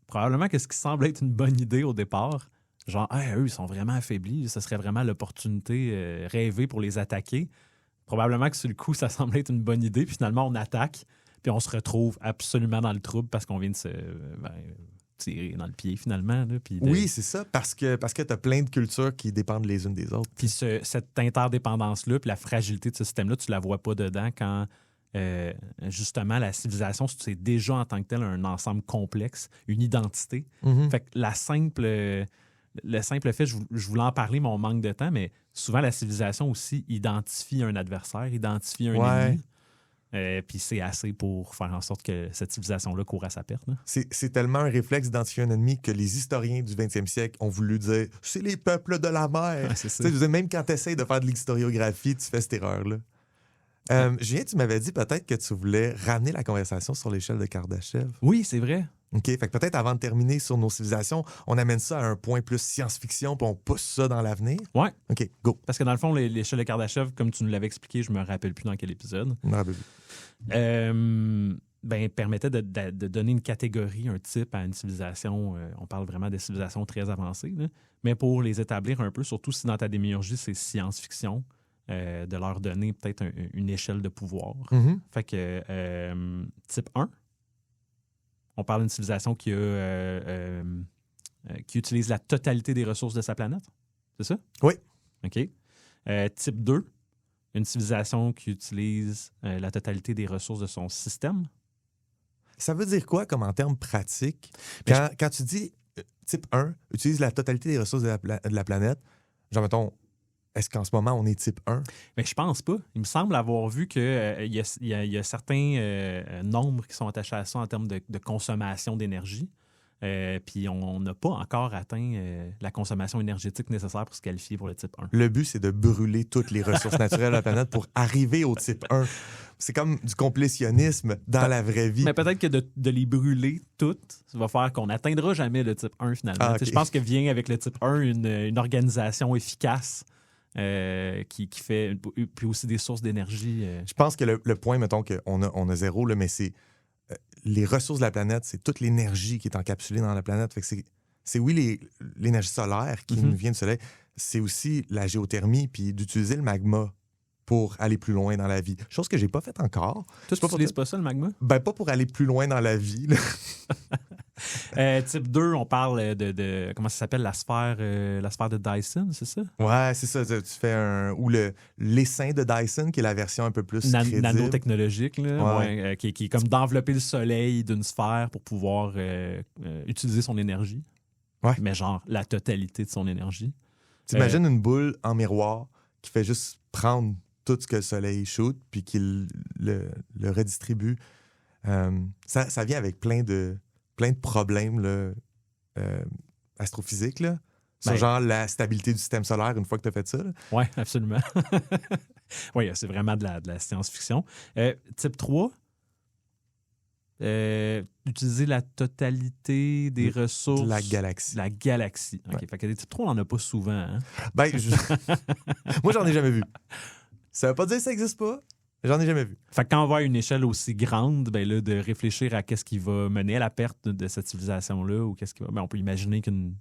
probablement que ce qui semble être une bonne idée au départ, genre eux, ils sont vraiment affaiblis, ce serait vraiment l'opportunité rêvée pour les attaquer. Probablement que sur le coup, ça semble être une bonne idée, puis finalement, on attaque, puis on se retrouve absolument dans le trouble parce qu'on vient de se tirer dans le pied, finalement. Là, Oui, c'est ça, parce que tu as plein de cultures qui dépendent les unes des autres. Puis cette interdépendance-là, puis la fragilité de ce système-là, tu la vois pas dedans quand, justement, la civilisation, c'est déjà en tant que tel un ensemble complexe, une identité. Fait que le simple fait, je voulais en parler, mais on manque de temps, mais souvent, la civilisation aussi identifie un adversaire, identifie un ennemi. Puis c'est assez pour faire en sorte que cette civilisation-là court à sa perte. C'est tellement un réflexe d'identifier un ennemi que les historiens du 20e siècle ont voulu dire « c'est les peuples de la mer ». C'est ça. Même quand tu essaies de faire de l'historiographie, tu fais cette erreur-là. Julien, tu m'avais dit peut-être que tu voulais ramener la conversation sur l'échelle de Kardashev. Oui, c'est vrai. OK, fait que peut-être avant de terminer sur nos civilisations, on amène ça à un point plus science-fiction puis on pousse ça dans l'avenir. Ouais. OK, go. Parce que dans le fond, l'échelle de Kardashev, comme tu nous l'avais expliqué, je me rappelle plus dans quel épisode, permettait de donner une catégorie, un type à une civilisation. On parle vraiment de civilisations très avancées, là, mais pour les établir un peu, surtout si dans ta démiurgie, c'est science-fiction, de leur donner peut-être une échelle de pouvoir. Fait que type 1, on parle d'une civilisation qui utilise la totalité des ressources de sa planète. C'est ça? Oui. OK. Type 2, une civilisation qui utilise la totalité des ressources de son système. Ça veut dire quoi comme en termes pratiques? Quand tu dis type 1, utilise la totalité des ressources de la planète, genre mettons, est-ce qu'en ce moment, on est type 1? Mais je pense pas. Il me semble avoir vu qu'il y a certains nombres qui sont attachés à ça en termes de consommation d'énergie. Puis on n'a pas encore atteint la consommation énergétique nécessaire pour se qualifier pour le type 1. Le but, c'est de brûler toutes les ressources naturelles de la planète pour arriver au type 1. C'est comme du complétionnisme dans la vraie vie. Mais peut-être que de les brûler toutes, ça va faire qu'on n'atteindra jamais le type 1 finalement. Okay. Je pense que vient avec le type 1 une organisation efficace qui fait, puis aussi des sources d'énergie. Je pense que le point, mettons qu'on a zéro, là, mais c'est les ressources de la planète, c'est toute l'énergie qui est encapsulée dans la planète. Fait que c'est oui, l'énergie solaire qui nous vient du soleil, c'est aussi la géothermie, puis d'utiliser le magma pour aller plus loin dans la vie. Chose que j'ai pas faite encore. Toi, tu n'utilises pas ça, le magma? Ben, pas pour aller plus loin dans la vie. Type 2, on parle de comment ça s'appelle, la sphère de Dyson, c'est ça? Ouais, c'est ça. Tu fais ou l'essaim de Dyson, qui est la version un peu plus crédible. Nanotechnologique, là, qui est comme d'envelopper le soleil d'une sphère pour pouvoir utiliser son énergie. Ouais. Mais genre la totalité de son énergie. T'imagines une boule en miroir qui fait juste prendre tout ce que le soleil shoot puis qu'il le redistribue. Ça vient avec plein de problèmes là, astrophysiques. Là. Sur genre la stabilité du système solaire une fois que tu as fait ça. Oui, absolument. Oui, c'est vraiment de la science-fiction. Type 3, utiliser la totalité des ressources. De la galaxie. La galaxie. OK. Ouais. Fait que des type 3, on n'en a pas souvent. Hein? Ben, moi, j'en ai jamais vu. Ça veut pas dire que ça n'existe pas. J'en ai jamais vu. Fait que quand on va à une échelle aussi grande, ben là, de réfléchir à qu'est-ce qui va mener à la perte de cette civilisation-là, ou qu'est-ce qui va. Ben, on peut imaginer qu'une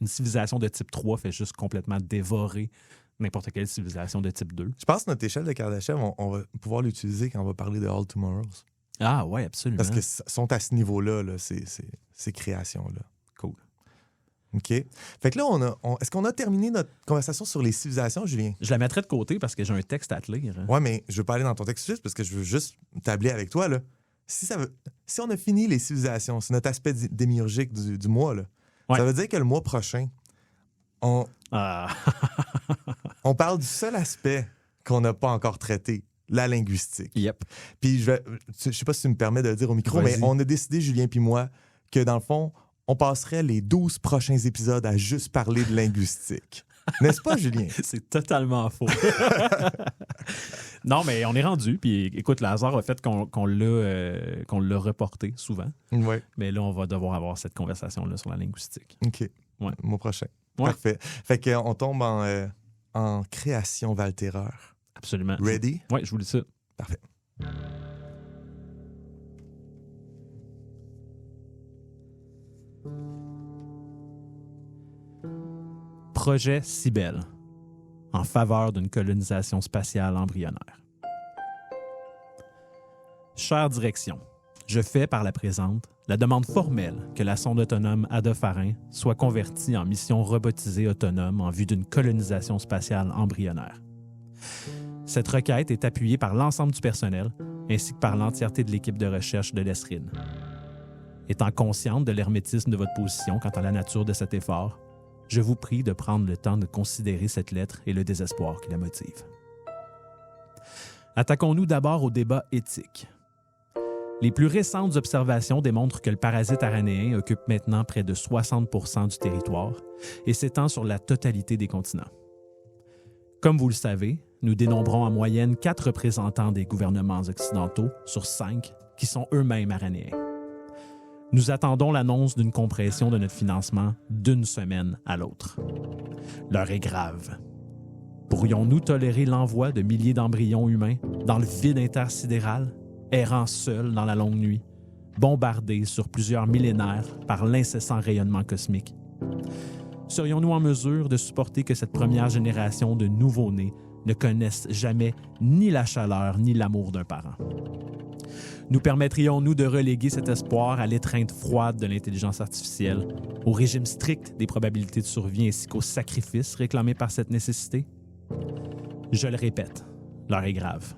civilisation de type 3 fait juste complètement dévorer n'importe quelle civilisation de type 2. Je pense que notre échelle de Kardashev, on va pouvoir l'utiliser quand on va parler de All Tomorrows. Ah oui, absolument. Parce que sont à ce niveau-là, là, ces créations-là. Cool. OK. Fait que là, est-ce qu'on a terminé notre conversation sur les civilisations, Julien? Je la mettrai de côté parce que j'ai un texte à te lire. Hein. Oui, mais je veux pas aller dans ton texte juste parce que je veux juste tabler avec toi. Là. Si on a fini les civilisations, c'est notre aspect démiurgique du mois, là. Ouais. Ça veut dire que le mois prochain, on parle du seul aspect qu'on n'a pas encore traité, la linguistique. Yep. Puis je sais pas si tu me permets de le dire au micro, mais on a décidé, Julien puis moi, que dans le fond, on passerait les 12 prochains épisodes à juste parler de linguistique. N'est-ce pas, Julien? C'est totalement faux. Non, mais on est rendu. Puis écoute, le hasard a fait qu'on l'a reporté souvent. Ouais. Mais là, on va devoir avoir cette conversation-là sur la linguistique. OK. Ouais. Mois prochain. Ouais. Parfait. Fait qu'on tombe en création Valterreur. Absolument. Ready? Oui, je vous dis ça. Parfait. Projet Cybèle, en faveur d'une colonisation spatiale embryonnaire. Chère direction, je fais par la présente la demande formelle que la sonde autonome Ada-Pharin soit convertie en mission robotisée autonome en vue d'une colonisation spatiale embryonnaire. Cette requête est appuyée par l'ensemble du personnel ainsi que par l'entièreté de l'équipe de recherche de l'ESRIN. Étant consciente de l'hermétisme de votre position quant à la nature de cet effort, je vous prie de prendre le temps de considérer cette lettre et le désespoir qui la motive. Attaquons-nous d'abord au débat éthique. Les plus récentes observations démontrent que le parasite aranéen occupe maintenant près de 60% du territoire et s'étend sur la totalité des continents. Comme vous le savez, nous dénombrons en moyenne 4 représentants des gouvernements occidentaux sur 5 qui sont eux-mêmes aranéens. Nous attendons l'annonce d'une compression de notre financement d'une semaine à l'autre. L'heure est grave. Pourrions-nous tolérer l'envoi de milliers d'embryons humains dans le vide intersidéral, errant seuls dans la longue nuit, bombardés sur plusieurs millénaires par l'incessant rayonnement cosmique? Serions-nous en mesure de supporter que cette première génération de nouveau-nés ne connaisse jamais ni la chaleur ni l'amour d'un parent? Nous permettrions-nous de reléguer cet espoir à l'étreinte froide de l'intelligence artificielle, au régime strict des probabilités de survie ainsi qu'aux sacrifices réclamés par cette nécessité? Je le répète, l'heure est grave.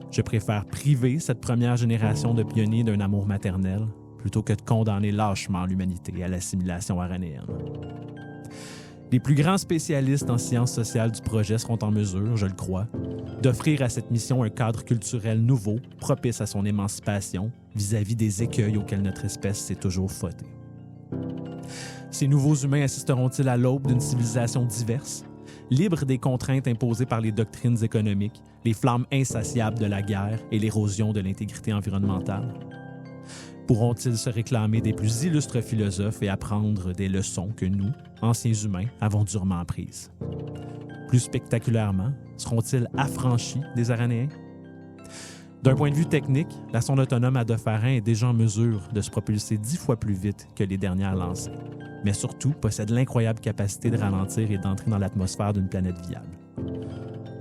Je préfère priver cette première génération de pionniers d'un amour maternel plutôt que de condamner lâchement l'humanité à l'assimilation aranéenne. Les plus grands spécialistes en sciences sociales du projet seront en mesure, je le crois, d'offrir à cette mission un cadre culturel nouveau, propice à son émancipation vis-à-vis des écueils auxquels notre espèce s'est toujours fautée. Ces nouveaux humains assisteront-ils à l'aube d'une civilisation diverse, libre des contraintes imposées par les doctrines économiques, les flammes insatiables de la guerre et l'érosion de l'intégrité environnementale? Pourront-ils se réclamer des plus illustres philosophes et apprendre des leçons que nous, anciens humains, avons durement apprises? Plus spectaculairement, seront-ils affranchis des Aranéens? D'un point de vue technique, la sonde autonome Adofarin est déjà en mesure de se propulser 10 fois plus vite que les dernières lancées, mais surtout possède l'incroyable capacité de ralentir et d'entrer dans l'atmosphère d'une planète viable.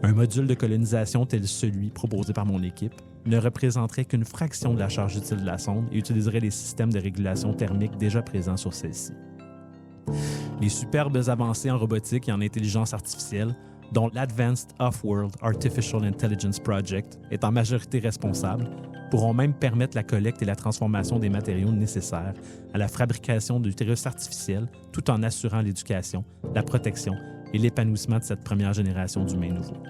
Un module de colonisation tel celui proposé par mon équipe ne représenterait qu'une fraction de la charge utile de la sonde et utiliserait les systèmes de régulation thermique déjà présents sur celle-ci. Les superbes avancées en robotique et en intelligence artificielle, dont l'Advanced Off-World Artificial Intelligence Project est en majorité responsable, pourront même permettre la collecte et la transformation des matériaux nécessaires à la fabrication d'utérus artificiels tout en assurant l'éducation, la protection et l'épanouissement de cette première génération d'humains nouveaux.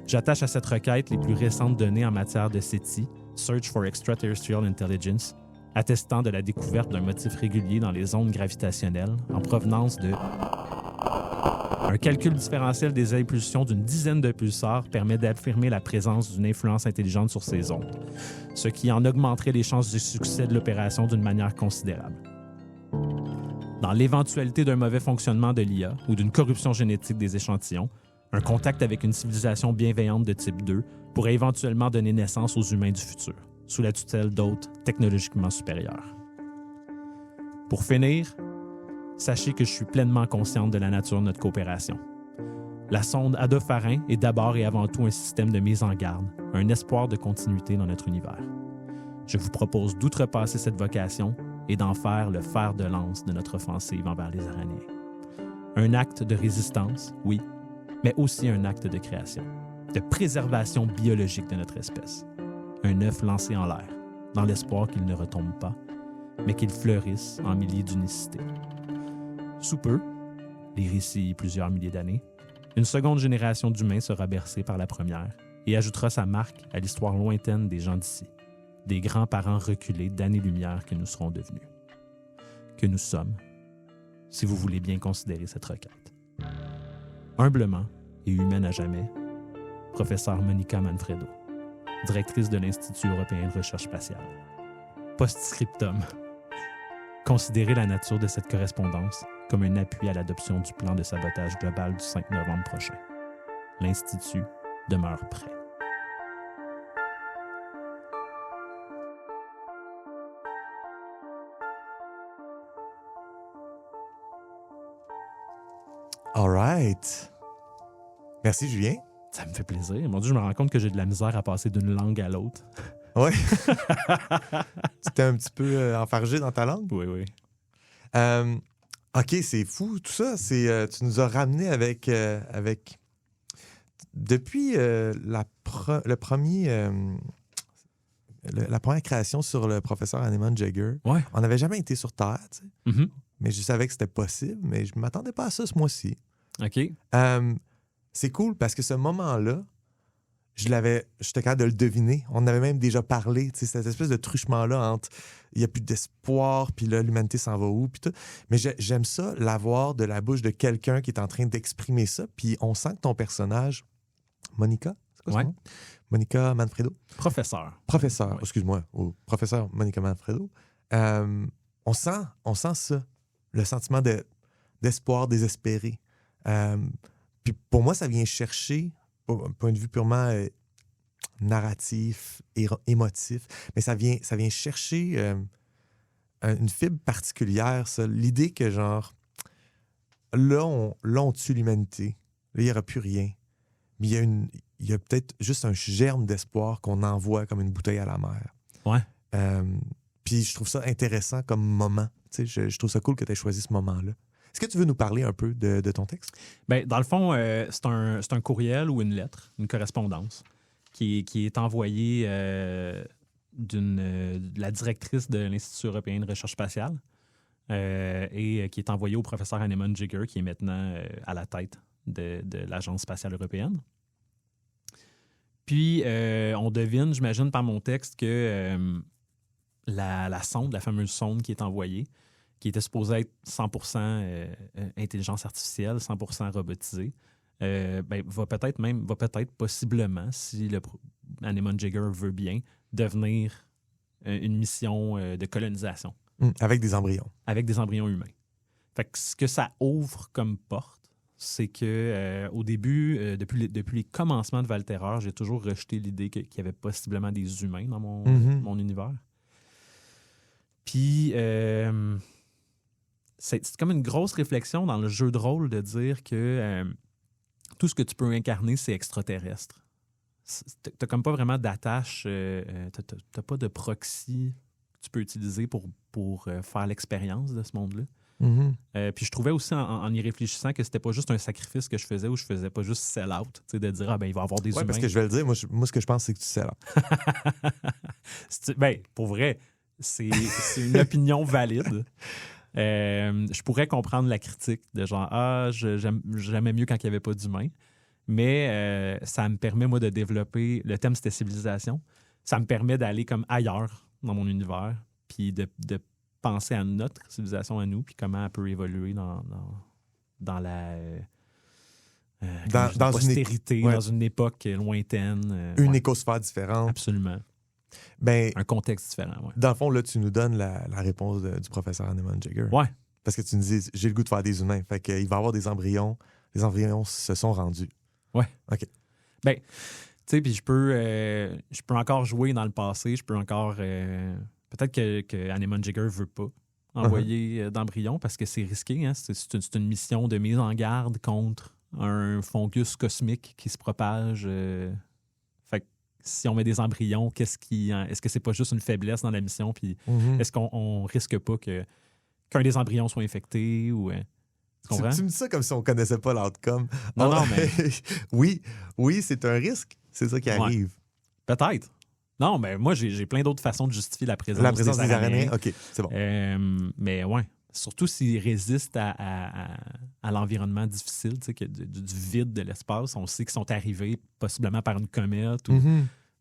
J'attache à cette requête les plus récentes données en matière de SETI, Search for Extraterrestrial Intelligence, attestant de la découverte d'un motif régulier dans les ondes gravitationnelles en provenance de... Un calcul différentiel des impulsions d'une dizaine de pulsars permet d'affirmer la présence d'une influence intelligente sur ces ondes, ce qui en augmenterait les chances de succès de l'opération d'une manière considérable. Dans l'éventualité d'un mauvais fonctionnement de l'IA ou d'une corruption génétique des échantillons, un contact avec une civilisation bienveillante de type 2 pourrait éventuellement donner naissance aux humains du futur, sous la tutelle d'autres technologiquement supérieurs. Pour finir, sachez que je suis pleinement consciente de la nature de notre coopération. La sonde Adofarin est d'abord et avant tout un système de mise en garde, un espoir de continuité dans notre univers. Je vous propose d'outrepasser cette vocation et d'en faire le fer de lance de notre offensive envers les Aranéens. Un acte de résistance, oui, mais aussi un acte de création, de préservation biologique de notre espèce. Un œuf lancé en l'air, dans l'espoir qu'il ne retombe pas, mais qu'il fleurisse en milliers d'unicités. Sous peu, lire ici plusieurs milliers d'années, une seconde génération d'humains sera bercée par la première et ajoutera sa marque à l'histoire lointaine des gens d'ici, des grands-parents reculés d'années-lumière que nous serons devenus. Que nous sommes, si vous voulez bien considérer cette requête. Humblement et humaine à jamais, professeur Monica Manfredo, directrice de l'Institut européen de recherche spatiale. Post-scriptum. Considérez la nature de cette correspondance comme un appui à l'adoption du plan de sabotage global du 5 novembre prochain. L'Institut demeure prêt. All right. Merci, Julien. Ça me fait plaisir. Mon Dieu, je me rends compte que j'ai de la misère à passer d'une langue à l'autre. Oui. Tu t'es un petit peu enfargé dans ta langue? Oui, oui. OK, c'est fou, tout ça. Tu nous as ramené avec depuis la première création sur le professeur Hanuman Jaeger. Ouais. On n'avait jamais été sur Terre, tu sais. Mm-hmm. Mais je savais que c'était possible, mais je ne m'attendais pas à ça ce mois-ci. OK. C'est cool parce que ce moment-là, j'étais capable de le deviner. On avait même déjà parlé, tu sais, cette espèce de truchement-là entre il n'y a plus d'espoir, puis là, l'humanité s'en va où, puis tout. Mais j'aime ça, l'avoir de la bouche de quelqu'un qui est en train d'exprimer ça, puis on sent que ton personnage, Monica, c'est quoi son nom? Monica Manfredo? Professeur, Ouais. excuse-moi, professeur Monica Manfredo. On sent ça, le sentiment d'espoir désespéré. Puis pour moi, ça vient chercher, d'un point de vue purement narratif, émotif, mais ça vient chercher une fibre particulière, ça. L'idée que, genre, là, on tue l'humanité. Là, il n'y aura plus rien. Mais il y a peut-être juste un germe d'espoir qu'on envoie comme une bouteille à la mer. Ouais. Puis je trouve ça intéressant comme moment. Tu sais, je trouve ça cool que tu aies choisi ce moment-là. Est-ce que tu veux nous parler un peu de ton texte? Bien, dans le fond, c'est un courriel ou une lettre, une correspondance, qui est envoyée de la directrice de l'Institut européen de recherche spatiale et qui est envoyée au professeur Hanuman Jaeger, qui est maintenant à la tête de l'Agence spatiale européenne. Puis, on devine, j'imagine, par mon texte, que la sonde, la fameuse sonde qui est envoyée, qui était supposé être 100% intelligence artificielle, 100% robotisé, va peut-être possiblement, si Anemone Jigger veut bien, devenir une mission de colonisation. Avec des embryons. Avec des embryons humains. Fait que ce que ça ouvre comme porte, c'est que au début, depuis les commencements de Val-Terreur, j'ai toujours rejeté l'idée qu'il y avait possiblement des humains dans mon univers. Puis, c'est comme une grosse réflexion dans le jeu de rôle de dire que tout ce que tu peux incarner, c'est extraterrestre. T'as comme pas vraiment d'attache, t'as pas de proxy que tu peux utiliser pour faire l'expérience de ce monde-là. Puis je trouvais aussi, en y réfléchissant, que c'était pas juste un sacrifice que je faisais ou je faisais pas juste sell-out, de dire, il va y avoir des humains. Parce que je vais le dire, moi ce que je pense, c'est que tu sell-out. Pour vrai, c'est une opinion valide. Je pourrais comprendre la critique de genre, j'aimais mieux quand il n'y avait pas d'humains. Mais ça me permet, moi, de développer... Le thème, c'était civilisation. Ça me permet d'aller comme ailleurs dans mon univers, puis de penser à notre civilisation à nous, puis comment elle peut évoluer dans la postérité, dans une époque lointaine. Une écosphère différente. Absolument. Un contexte différent, oui. Dans le fond, là, tu nous donnes la réponse du professeur Anemone Jigger. Ouais. Parce que tu nous dis, j'ai le goût de faire des humains. Fait qu'il va y avoir des embryons. Les embryons se sont rendus. Ouais. OK. Tu sais, puis je peux encore jouer dans le passé. Je peux encore... peut-être que Anemone Jigger veut pas envoyer d'embryons parce que c'est risqué. Hein? C'est une mission de mise en garde contre un fungus cosmique qui se propage. Fait que si on met des embryons, est-ce que c'est pas juste une faiblesse dans la mission? Puis est-ce qu'on risque pas qu'un des embryons soit infecté ou... Tu me dis ça comme si on connaissait pas l'outcome. Non, mais... oui, c'est un risque. C'est ça qui arrive. Peut-être. Non, mais moi, j'ai plein d'autres façons de justifier la présence des araignées. OK, c'est bon. Mais ouais, surtout s'ils résistent à l'environnement difficile, tu sais, du vide de l'espace. On sait qu'ils sont arrivés possiblement par une comète.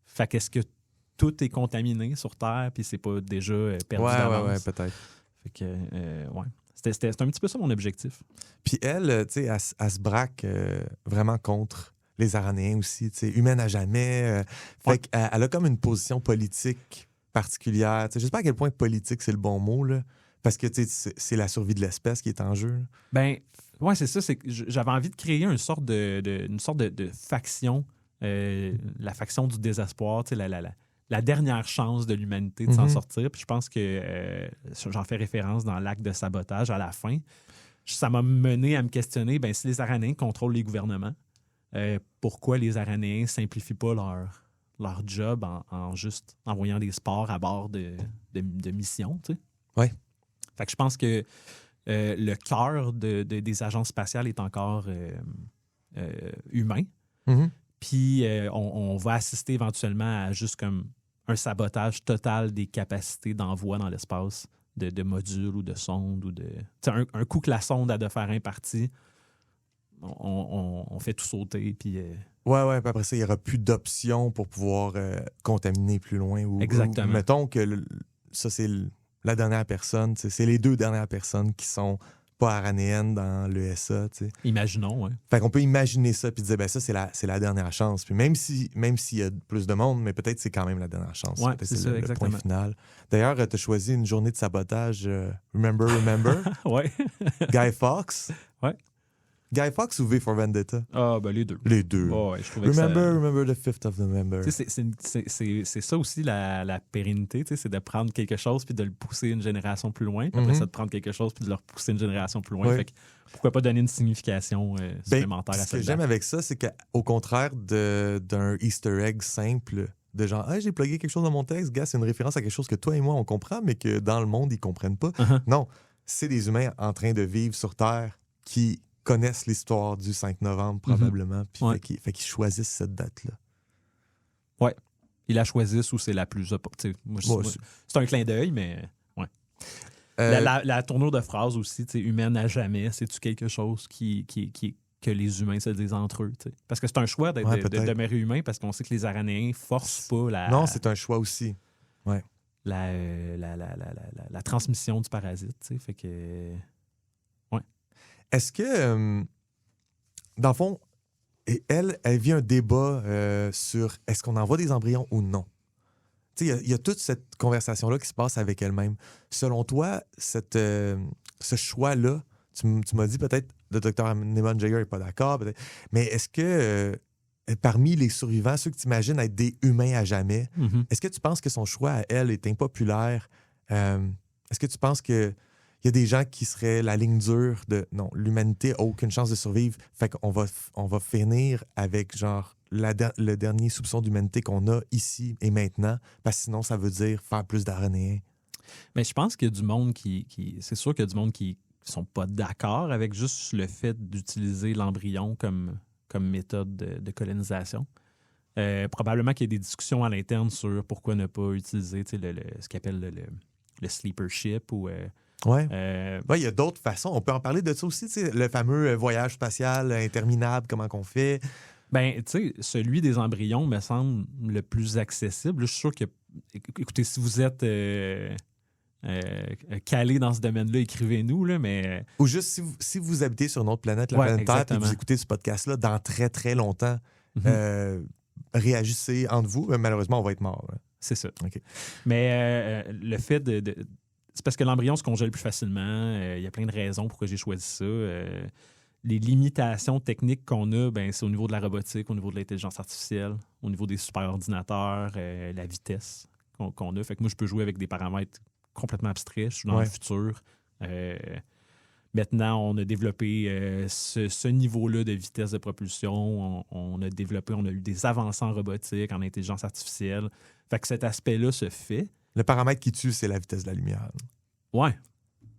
Fait qu'est-ce que tout est contaminé sur Terre puis c'est pas déjà perdu d'avance? Ouais, peut-être. Fait que, ouais. C'était un petit peu ça mon objectif. Puis elle, tu sais, elle se braque vraiment contre les Aranéens aussi, tu sais, humaine à jamais. Fait qu'elle a comme une position politique particulière. Je sais pas à quel point politique, c'est le bon mot, là, parce que c'est la survie de l'espèce qui est en jeu. Ouais, c'est ça. C'est que j'avais envie de créer une sorte de faction, la faction du désespoir, tu sais, la dernière chance de l'humanité de s'en sortir. Puis je pense que j'en fais référence dans l'acte de sabotage à la fin. Ça m'a mené à me questionner, si les Aranéens contrôlent les gouvernements, pourquoi les Aranéens ne simplifient pas leur job en juste envoyant des sports à bord de missions, tu sais? Ouais. Fait que je pense que le cœur des agences spatiales est encore humain. Puis on va assister éventuellement à juste comme un sabotage total des capacités d'envoi dans l'espace de modules ou de sondes. Ou un coup que la sonde a de faire un parti, on fait tout sauter. Puis, Ouais, puis après ça, il n'y aura plus d'options pour pouvoir contaminer plus loin. Exactement. Mettons que ça, c'est la dernière personne. C'est les deux dernières personnes qui sont pas aranéennes dans l'ESA. Imaginons, oui. Fait qu'on peut imaginer ça puis dire, ça, c'est la dernière chance. Puis même s'il y a plus de monde, mais peut-être c'est quand même la dernière chance. Ouais, c'est ça, le point final. D'ailleurs, tu as choisi une journée de sabotage, Remember? Ouais. Guy Fawkes? Ouais. Guy Fawkes ou V for Vendetta? Les deux. Les deux. Ouais, je trouvais Remember the 5th of November. C'est ça aussi la pérennité, c'est de prendre quelque chose puis de le pousser une génération plus loin, puis après ça, de prendre quelque chose puis de le repousser une génération plus loin. Ouais. Fait que, pourquoi pas donner une signification supplémentaire à ça? Ce que j'aime avec ça, c'est qu'au contraire d'un Easter egg simple, de genre, j'ai plugué quelque chose dans mon texte, gars, c'est une référence à quelque chose que toi et moi, on comprend, mais que dans le monde, ils comprennent pas. Non, c'est des humains en train de vivre sur Terre qui connaissent l'histoire du 5 novembre, probablement, puis fait qu'ils choisissent cette date-là. Ouais. Ils la choisissent ou c'est la plus... c'est un clin d'œil, mais... ouais. La tournure de phrase aussi, humaine à jamais, c'est-tu quelque chose que les humains se disent entre eux? T'sais? Parce que c'est un choix de demeurer humain, parce qu'on sait que les Aranéens forcent pas la... Non, c'est un choix aussi. Ouais. la transmission du parasite. Tu sais, fait que... Ouais. Est-ce que, dans le fond, elle vit un débat sur est-ce qu'on envoie des embryons ou non? Tu sais, il y a toute cette conversation-là qui se passe avec elle-même. Selon toi, ce choix-là, tu m'as dit peut-être le docteur Neiman Jagger n'est pas d'accord, peut-être, mais est-ce que parmi les survivants, ceux que tu imagines être des humains à jamais, est-ce que tu penses que son choix à elle est impopulaire? Est-ce que tu penses qu'il y a des gens qui seraient la ligne dure de non, l'humanité n'a aucune chance de survivre, fait qu'on va finir avec genre le dernier soupçon d'humanité qu'on a ici et maintenant, parce que sinon ça veut dire faire plus d'aranéens? Mais je pense qu'il y a du monde c'est sûr qu'il y a du monde qui sont pas d'accord avec juste le fait d'utiliser l'embryon comme méthode de colonisation. Probablement qu'il y a des discussions à l'interne sur pourquoi ne pas utiliser ce qu'on appelle le sleeper ship ou... Oui, il y a d'autres façons. On peut en parler de ça aussi, le fameux voyage spatial interminable, comment qu'on fait. Ben, tu sais, celui des embryons me semble le plus accessible. Je suis sûr que, écoutez, si vous êtes calé dans ce domaine-là, écrivez-nous, là, mais... Ou juste, si vous habitez sur une autre planète, la planète Terre, et que vous écoutez ce podcast-là dans très, très longtemps, réagissez entre vous. Malheureusement, on va être mort. Hein. C'est ça. Okay. Mais le fait c'est parce que l'embryon se congèle plus facilement. Il y a plein de raisons pourquoi j'ai choisi ça. Les limitations techniques qu'on a, ben, c'est au niveau de la robotique, au niveau de l'intelligence artificielle, au niveau des superordinateurs, la vitesse qu'on a. Fait que moi, je peux jouer avec des paramètres complètement abstraits. Je suis dans le futur. Maintenant, on a développé ce niveau-là de vitesse de propulsion. On a eu des avancées en robotique, en intelligence artificielle. Fait que cet aspect-là se fait. Le paramètre qui tue, c'est la vitesse de la lumière. Oui.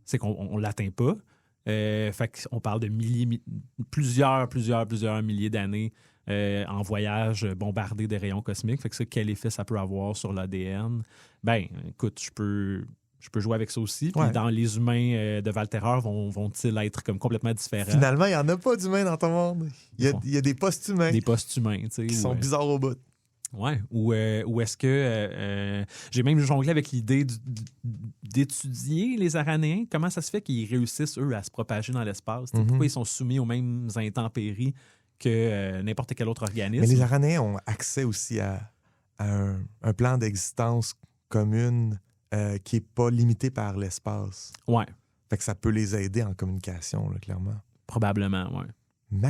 C'est qu'on ne l'atteint pas. Fait qu'on parle de plusieurs milliers d'années en voyage bombardé de rayons cosmiques. Fait que ça, quel effet ça peut avoir sur l'ADN? Ben, écoute, je peux jouer avec ça aussi. Puis dans les humains de Valterreur, vont-ils être comme complètement différents? Finalement, il n'y en a pas d'humains dans ton monde. Il y a des post-humains. Des post-humains, tu sais. Qui sont bizarres au bout. Oui. Ou est-ce que... j'ai même jonglé avec l'idée d'étudier les aranéens. Comment ça se fait qu'ils réussissent, eux, à se propager dans l'espace? Pourquoi ils sont soumis aux mêmes intempéries que n'importe quel autre organisme? Mais les aranéens ont accès aussi à un plan d'existence commune qui n'est pas limité par l'espace. Oui. Fait que ça peut les aider en communication, là, clairement. Probablement, oui. La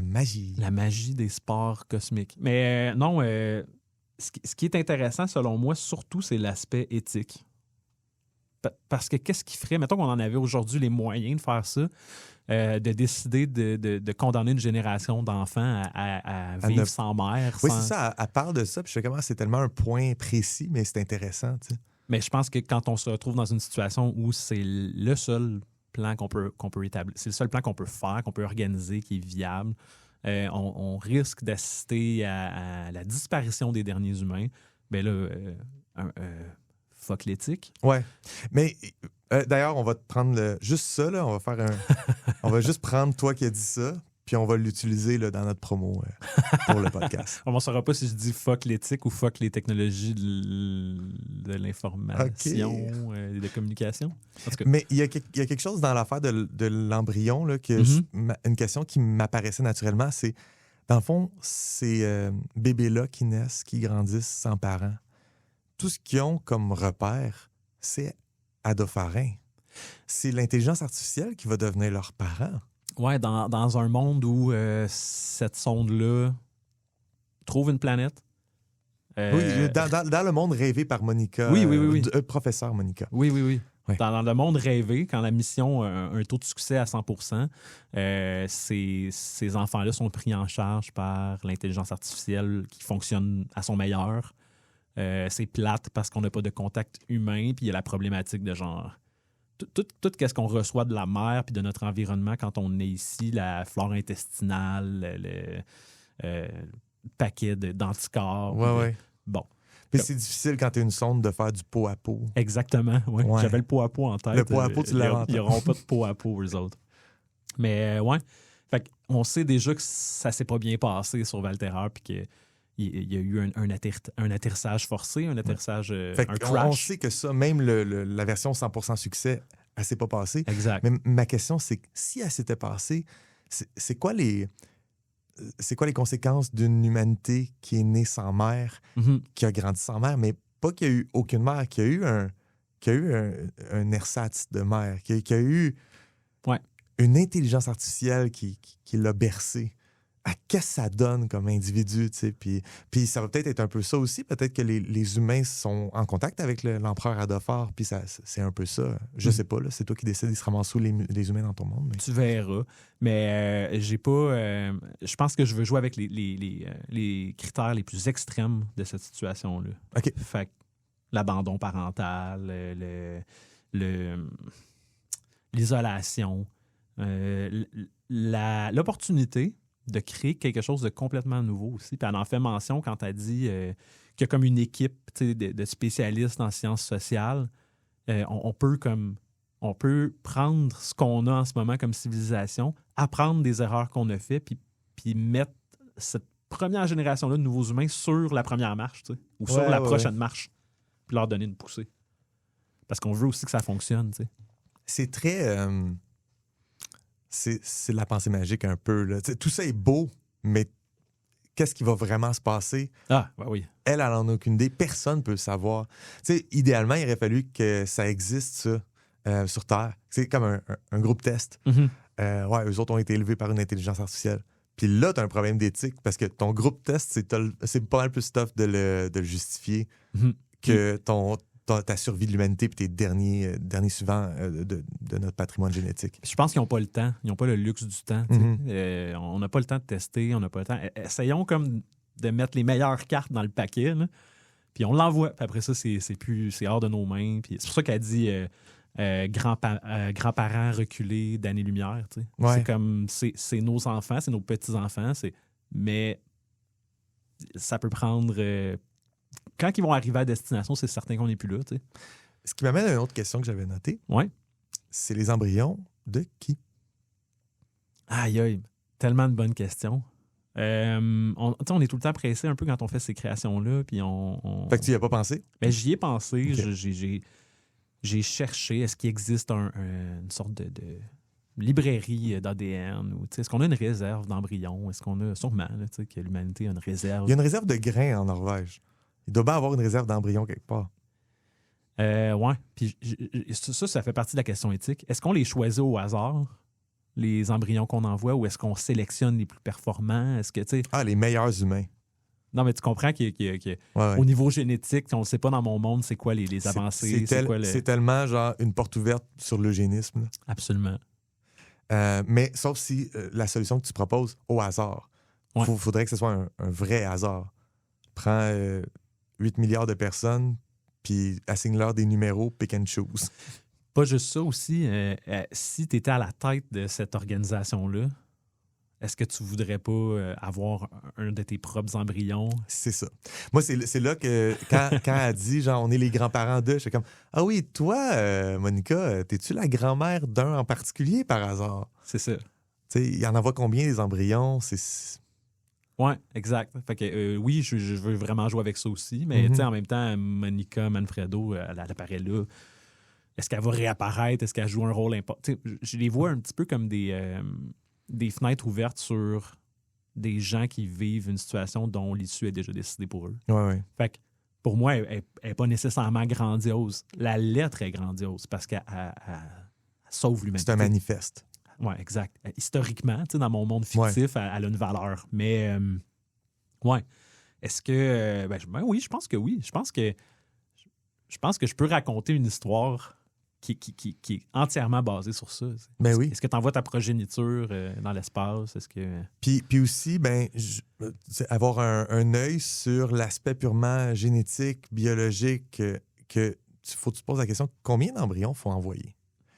magie. La magie des sports cosmiques. Mais non, ce qui est intéressant, selon moi, surtout, c'est l'aspect éthique. Parce que qu'est-ce qui ferait, mettons qu'on en avait aujourd'hui les moyens de faire ça, de décider de condamner une génération d'enfants à vivre sans mère. Oui, c'est ça. Elle parle de ça, puis je sais comment c'est tellement un point précis, mais c'est intéressant, tu sais. Mais je pense que quand on se retrouve dans une situation où c'est le seul plan qu'on peut établir, c'est le seul plan qu'on peut faire, qu'on peut organiser, qui est viable, on risque d'assister à la disparition des derniers humains. Bien là, fuck l'éthique. Ouais. Mais d'ailleurs, on va te prendre juste ça, là, on va juste prendre toi qui as dit ça, puis on va l'utiliser là, dans notre promo pour le podcast. On ne saura pas si je dis fuck l'éthique ou fuck les technologies de l'information et de communication. En tout cas. Mais il y a quelque chose dans l'affaire de l'embryon, là, une question qui m'apparaissait naturellement, c'est, dans le fond, ces bébés-là qui naissent, qui grandissent sans parents, tout ce qu'ils ont comme repère, c'est adopharin. C'est l'intelligence artificielle qui va devenir leur parent. Oui, dans un monde où cette sonde-là trouve une planète. Oui, dans le monde rêvé par Monica. Oui. Professeur Monica. Oui. Oui. Dans le monde rêvé, quand la mission a un taux de succès à 100%, ces enfants-là sont pris en charge par l'intelligence artificielle qui fonctionne à son meilleur. C'est plate parce qu'on n'a pas de contact humain, puis il y a la problématique de genre... Tout ce qu'on reçoit de la mer puis de notre environnement quand on est ici, la flore intestinale, le paquet d'anticorps. Ouais. Bon. Mais c'est difficile quand tu es une sonde de faire du pot à pot. Exactement, oui. Ouais. J'avais le pot à pot en tête. Le pot à pot, tu l'as en tête. Ils n'auront pas de pot à pot, eux autres. Mais ouais. Fait qu'on sait déjà que ça s'est pas bien passé sur Valterreur puis il y a eu un atterrissage forcé, un atterrissage, un crash. On sait que ça, même la version 100% succès, elle ne s'est pas passée. Exact. Mais ma question, c'est que si elle s'était passée, c'est quoi les conséquences d'une humanité qui est née sans mère, qui a grandi sans mère, mais pas qu'il y a eu aucune mère, qu'il y a eu un ersatz de mère, qu'il y a eu une intelligence artificielle qui l'a bercé. Qu'est-ce que ça donne comme individu, tu sais? Puis ça va peut-être être un peu ça aussi. Peut-être que les humains sont en contact avec l'empereur Adolphore, puis c'est un peu ça. Je sais pas, là, c'est toi qui décides, ils se ramassent où les humains dans ton monde. Mais... Tu verras. Mais j'ai pas... je pense que je veux jouer avec les critères les plus extrêmes de cette situation-là. OK. Fait que l'abandon parental, l'isolation, l'opportunité de créer quelque chose de complètement nouveau aussi. Puis elle en fait mention quand elle dit qu'il y a comme une équipe de spécialistes en sciences sociales. On peut prendre ce qu'on a en ce moment comme civilisation, apprendre des erreurs qu'on a fait, puis mettre cette première génération-là de nouveaux humains sur la première marche, ou sur la prochaine marche, puis leur donner une poussée. Parce qu'on veut aussi que ça fonctionne, tu sais. C'est très... C'est la pensée magique un peu. Là. Tout ça est beau, mais qu'est-ce qui va vraiment se passer? Ah, ben oui. Elle en a aucune idée. Personne ne peut le savoir. Idéalement, il aurait fallu que ça existe, ça, sur Terre. C'est comme un groupe test. Eux autres ont été élevés par une intelligence artificielle. Puis là, tu as un problème d'éthique parce que ton groupe test, c'est pas mal plus tough de le justifier que ta survie de l'humanité et tes derniers suivants de notre patrimoine génétique. Je pense qu'ils n'ont pas le temps. Ils n'ont pas le luxe du temps. On n'a pas le temps de tester. On n'a pas le temps. Essayons comme de mettre les meilleures cartes dans le paquet. Là, puis on l'envoie. Puis après ça, c'est hors de nos mains. Puis c'est pour ça qu'elle dit grands-parents reculés d'années-lumière. C'est comme c'est nos enfants, c'est nos petits-enfants. Mais ça peut prendre... quand ils vont arriver à destination, c'est certain qu'on n'est plus là. T'sais. Ce qui m'amène à une autre question que j'avais notée. Ouais. C'est les embryons de qui? Aïe, aïe. Tellement de bonnes questions. On est tout le temps pressé un peu quand on fait ces créations-là. Puis Fait que tu n'y as pas pensé? Ben, j'y ai pensé. Okay. J'ai cherché. Est-ce qu'il existe une sorte de librairie d'ADN? Est-ce qu'on a une réserve d'embryons? Est-ce qu'on a sûrement que l'humanité a une réserve? Il y a une réserve de grains en Norvège. Il doit bien avoir une réserve d'embryons quelque part. Ouais. Puis ça fait partie de la question éthique. Est-ce qu'on les choisit au hasard, les embryons qu'on envoie, ou est-ce qu'on sélectionne les plus performants? Est-ce que, les meilleurs humains. Non, mais tu comprends qu'au niveau génétique, on ne sait pas dans mon monde c'est quoi les avancées. C'est tellement genre une porte ouverte sur l'eugénisme. Là. Absolument. Mais sauf si la solution que tu proposes, au hasard. Il faudrait que ce soit un vrai hasard. Prends 8 milliards de personnes, puis assigne-leur des numéros, pick and choose. Pas juste ça aussi. Si tu étais à la tête de cette organisation-là, est-ce que tu voudrais pas avoir un de tes propres embryons? C'est ça. Moi, c'est là que quand elle dit, genre, on est les grands-parents d'eux, je suis comme, ah oui, toi, Monica, t'es-tu la grand-mère d'un en particulier par hasard? C'est ça. Tu sais, il y en envoie combien des embryons? Oui, exact. Fait que oui, je veux vraiment jouer avec ça aussi, mais en même temps, Monica Manfredo, elle apparaît là. Est-ce qu'elle va réapparaître? Est-ce qu'elle joue un rôle important? Je les vois un petit peu comme des fenêtres ouvertes sur des gens qui vivent une situation dont l'issue est déjà décidée pour eux. Ouais. Fait que pour moi, elle n'est pas nécessairement grandiose. La lettre est grandiose parce qu'elle sauve l'humanité. C'est un manifeste. Oui, exact. Historiquement, dans mon monde fictif, elle a une valeur. Mais, est-ce que... oui, je pense que oui. Je pense que je peux raconter une histoire qui est entièrement basée sur ça. Ben oui. Est-ce que tu envoies ta progéniture dans l'espace? Est-ce que... Puis aussi, avoir un œil sur l'aspect purement génétique, biologique, que faut que tu te poses la question, combien d'embryons faut envoyer?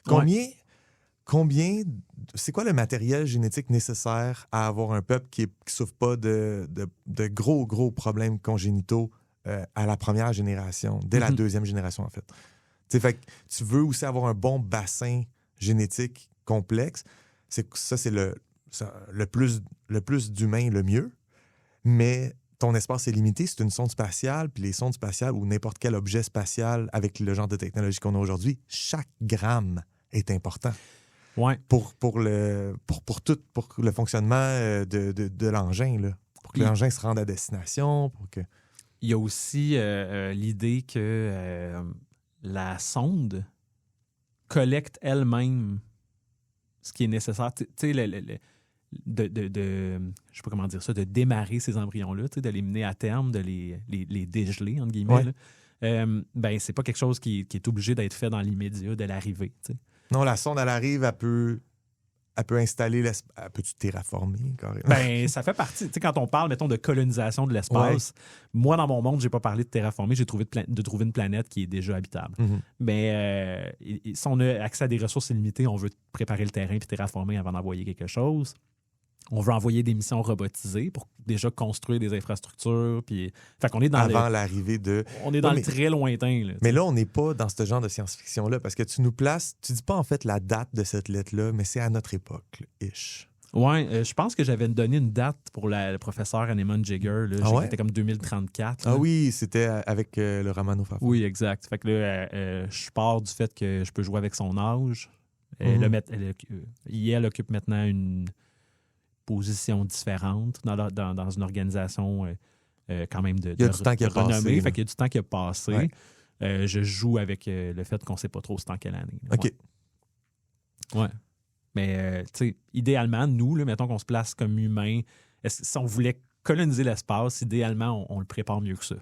Combien c'est quoi le matériel génétique nécessaire à avoir un peuple qui souffre pas de gros problèmes congénitaux à la première génération, dès la deuxième génération, en fait. Fait que tu veux aussi avoir un bon bassin génétique complexe. C'est le plus d'humains, le mieux. Mais ton espace est limité, c'est une sonde spatiale, puis les sondes spatiales ou n'importe quel objet spatial avec le genre de technologie qu'on a aujourd'hui, chaque gramme est important. Ouais. Pour le fonctionnement de l'engin, là. Pour que l'engin se rende à destination. Pour que... Il y a aussi l'idée que la sonde collecte elle-même ce qui est nécessaire. Tu sais, je sais pas comment dire ça, de démarrer ces embryons-là, de les mener à terme, de les dégeler, entre guillemets. Ouais. Ben, c'est pas quelque chose qui est obligé d'être fait dans l'immédiat de l'arrivée. T'sais. Non, la sonde, elle arrive, elle peut installer elle peut-tu terraformer carrément? Ben, ça fait partie. Tu sais, quand on parle, mettons, de colonisation de l'espace, moi, dans mon monde, j'ai pas parlé de terraformer, j'ai trouvé de trouver une planète qui est déjà habitable. Mm-hmm. Mais si on a accès à des ressources illimitées, on veut préparer le terrain puis terraformer avant d'envoyer quelque chose. On veut envoyer des missions robotisées pour déjà construire des infrastructures. Puis... Fait qu'on est dans avant l'arrivée de... On est dans le très lointain. Là, mais là, on n'est pas dans ce genre de science-fiction-là parce que tu nous places... Tu dis pas en fait la date de cette lettre-là, mais c'est à notre époque, là, ish. Oui, je pense que j'avais donné une date pour le professeur Anemone Jigger. Là, C'était comme 2034. Ah oui, c'était avec le Romano Fafo. Oui, exact. Fait que là, je pars du fait que je peux jouer avec son âge. Elle occupe maintenant une position différente dans une organisation quand même de renommée. Fait qu'il y a du temps qui a passé. Ouais. Je joue avec le fait qu'on ne sait pas trop c'est en quelle année. OK. Ouais. Mais, tu sais, idéalement, nous, là, mettons qu'on se place comme humains, si on voulait coloniser l'espace, idéalement, on le prépare mieux que ça.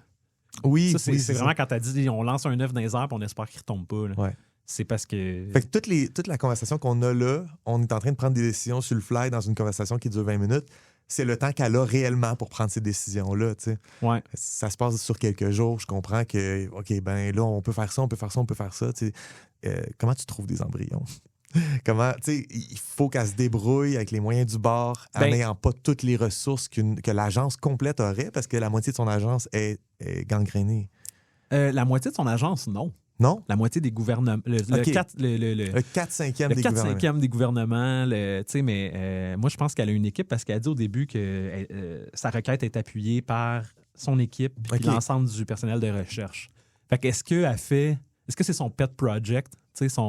Oui, ça, c'est vraiment quand tu as dit on lance un œuf dans les airs et on espère qu'il ne retombe pas. Là. Ouais. C'est parce que... Fait que toute la conversation qu'on a là, on est en train de prendre des décisions sur le fly dans une conversation qui dure 20 minutes. C'est le temps qu'elle a réellement pour prendre ces décisions-là, tu sais. Ouais. Ça se passe sur quelques jours. Je comprends que, OK, ben là, on peut faire ça, on peut faire ça, on peut faire ça. Tu sais. Comment tu trouves des embryons? Comment, tu sais, il faut qu'elle se débrouille avec les moyens du bord en n'ayant pas toutes les ressources que l'agence complète aurait parce que la moitié de son agence est gangrénée. La moitié de son agence, non. Non? La moitié des gouvernements. Le 4/5 des gouvernements. Mais moi, je pense qu'elle a une équipe parce qu'elle a dit au début que sa requête est appuyée par son équipe et l'ensemble du personnel de recherche. Fait que est-ce que c'est son pet project? Tu sais,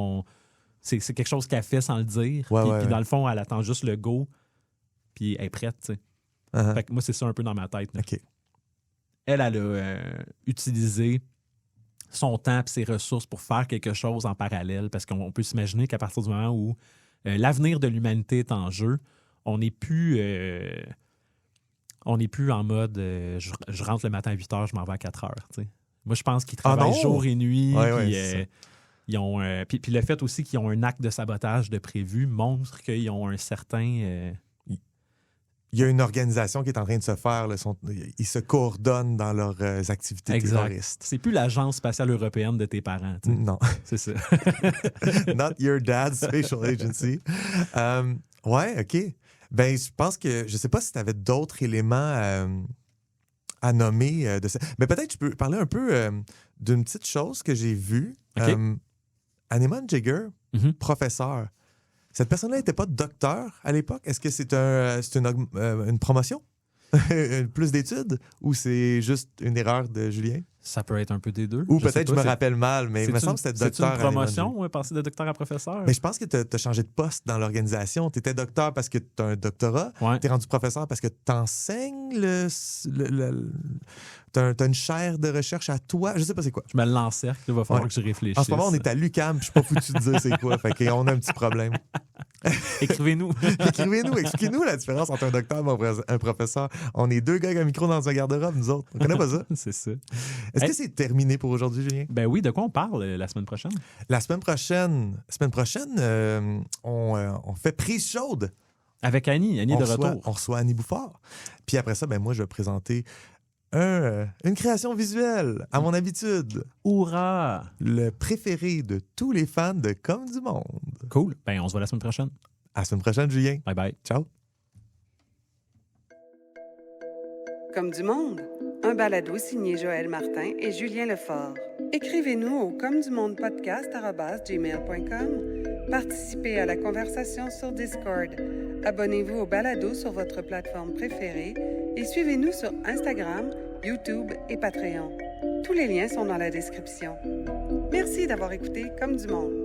c'est quelque chose qu'elle fait sans le dire. Puis dans le fond, elle attend juste le go. Puis elle est prête, tu sais. Uh-huh. Fait que moi, c'est ça un peu dans ma tête. OK. Elle a utilisé son temps et ses ressources pour faire quelque chose en parallèle parce qu'on peut s'imaginer qu'à partir du moment où l'avenir de l'humanité est en jeu, on n'est plus en mode je rentre le matin à 8 h, je m'en vais à 4 h. T'sais. Moi, je pense qu'ils travaillent jour et nuit. Puis le fait aussi qu'ils ont un acte de sabotage de prévu montre qu'ils ont un certain... Il y a une organisation qui est en train de se faire. Là, ils se coordonnent dans leurs activités terroristes. C'est plus l'Agence spatiale européenne de tes parents. T'sais. Non. C'est ça. Not your dad's spatial agency. Ouais, OK. Ben, je pense que... Je sais pas si tu avais d'autres éléments à nommer de ça. Mais peut-être je peux parler un peu d'une petite chose que j'ai vue. Okay. Anemone Jigger, professeur. Cette personne-là n'était pas docteur à l'époque. Est-ce que c'est une promotion? Plus d'études? Ou c'est juste une erreur de Julien? Ça peut être un peu des deux. Ou peut-être je me rappelle mal, mais il me semble que c'était docteur. C'est une promotion, passer de docteur à professeur? Mais je pense que tu as changé de poste dans l'organisation. Tu étais docteur parce que tu as un doctorat. Ouais. Tu es rendu professeur parce que tu enseignes tu as une chaire de recherche à toi. Je sais pas c'est quoi. Je me l'encercle. Il va falloir que je réfléchisse. En ce moment, on est à l'UQAM. Je suis pas foutu de dire c'est quoi. Fait qu'on a un petit problème. Écrivez-nous. Écrivez-nous. Expliquez-nous la différence entre un docteur et un professeur. On est deux gars avec un micro dans un garde-robe, nous autres. On connaît pas ça. C'est ça. Est-ce que c'est terminé pour aujourd'hui, Julien? Ben oui. De quoi on parle la semaine prochaine? La semaine prochaine, on fait prise chaude. Avec Annie de retour. On reçoit Annie Bouffard. Puis après ça, ben moi, je vais présenter une création visuelle, à mon habitude. Hourra! Le préféré de tous les fans de Comme du Monde. Cool. Ben, on se voit la semaine prochaine. À la semaine prochaine, Julien. Bye bye. Ciao. Comme du Monde, un balado signé Joël Martin et Julien Lefort. Écrivez-nous au comedumondepodcast@gmail.com. Participez à la conversation sur Discord. Abonnez-vous au balado sur votre plateforme préférée Et suivez-nous sur Instagram, YouTube et Patreon. Tous les liens sont dans la description. Merci d'avoir écouté Comme du monde.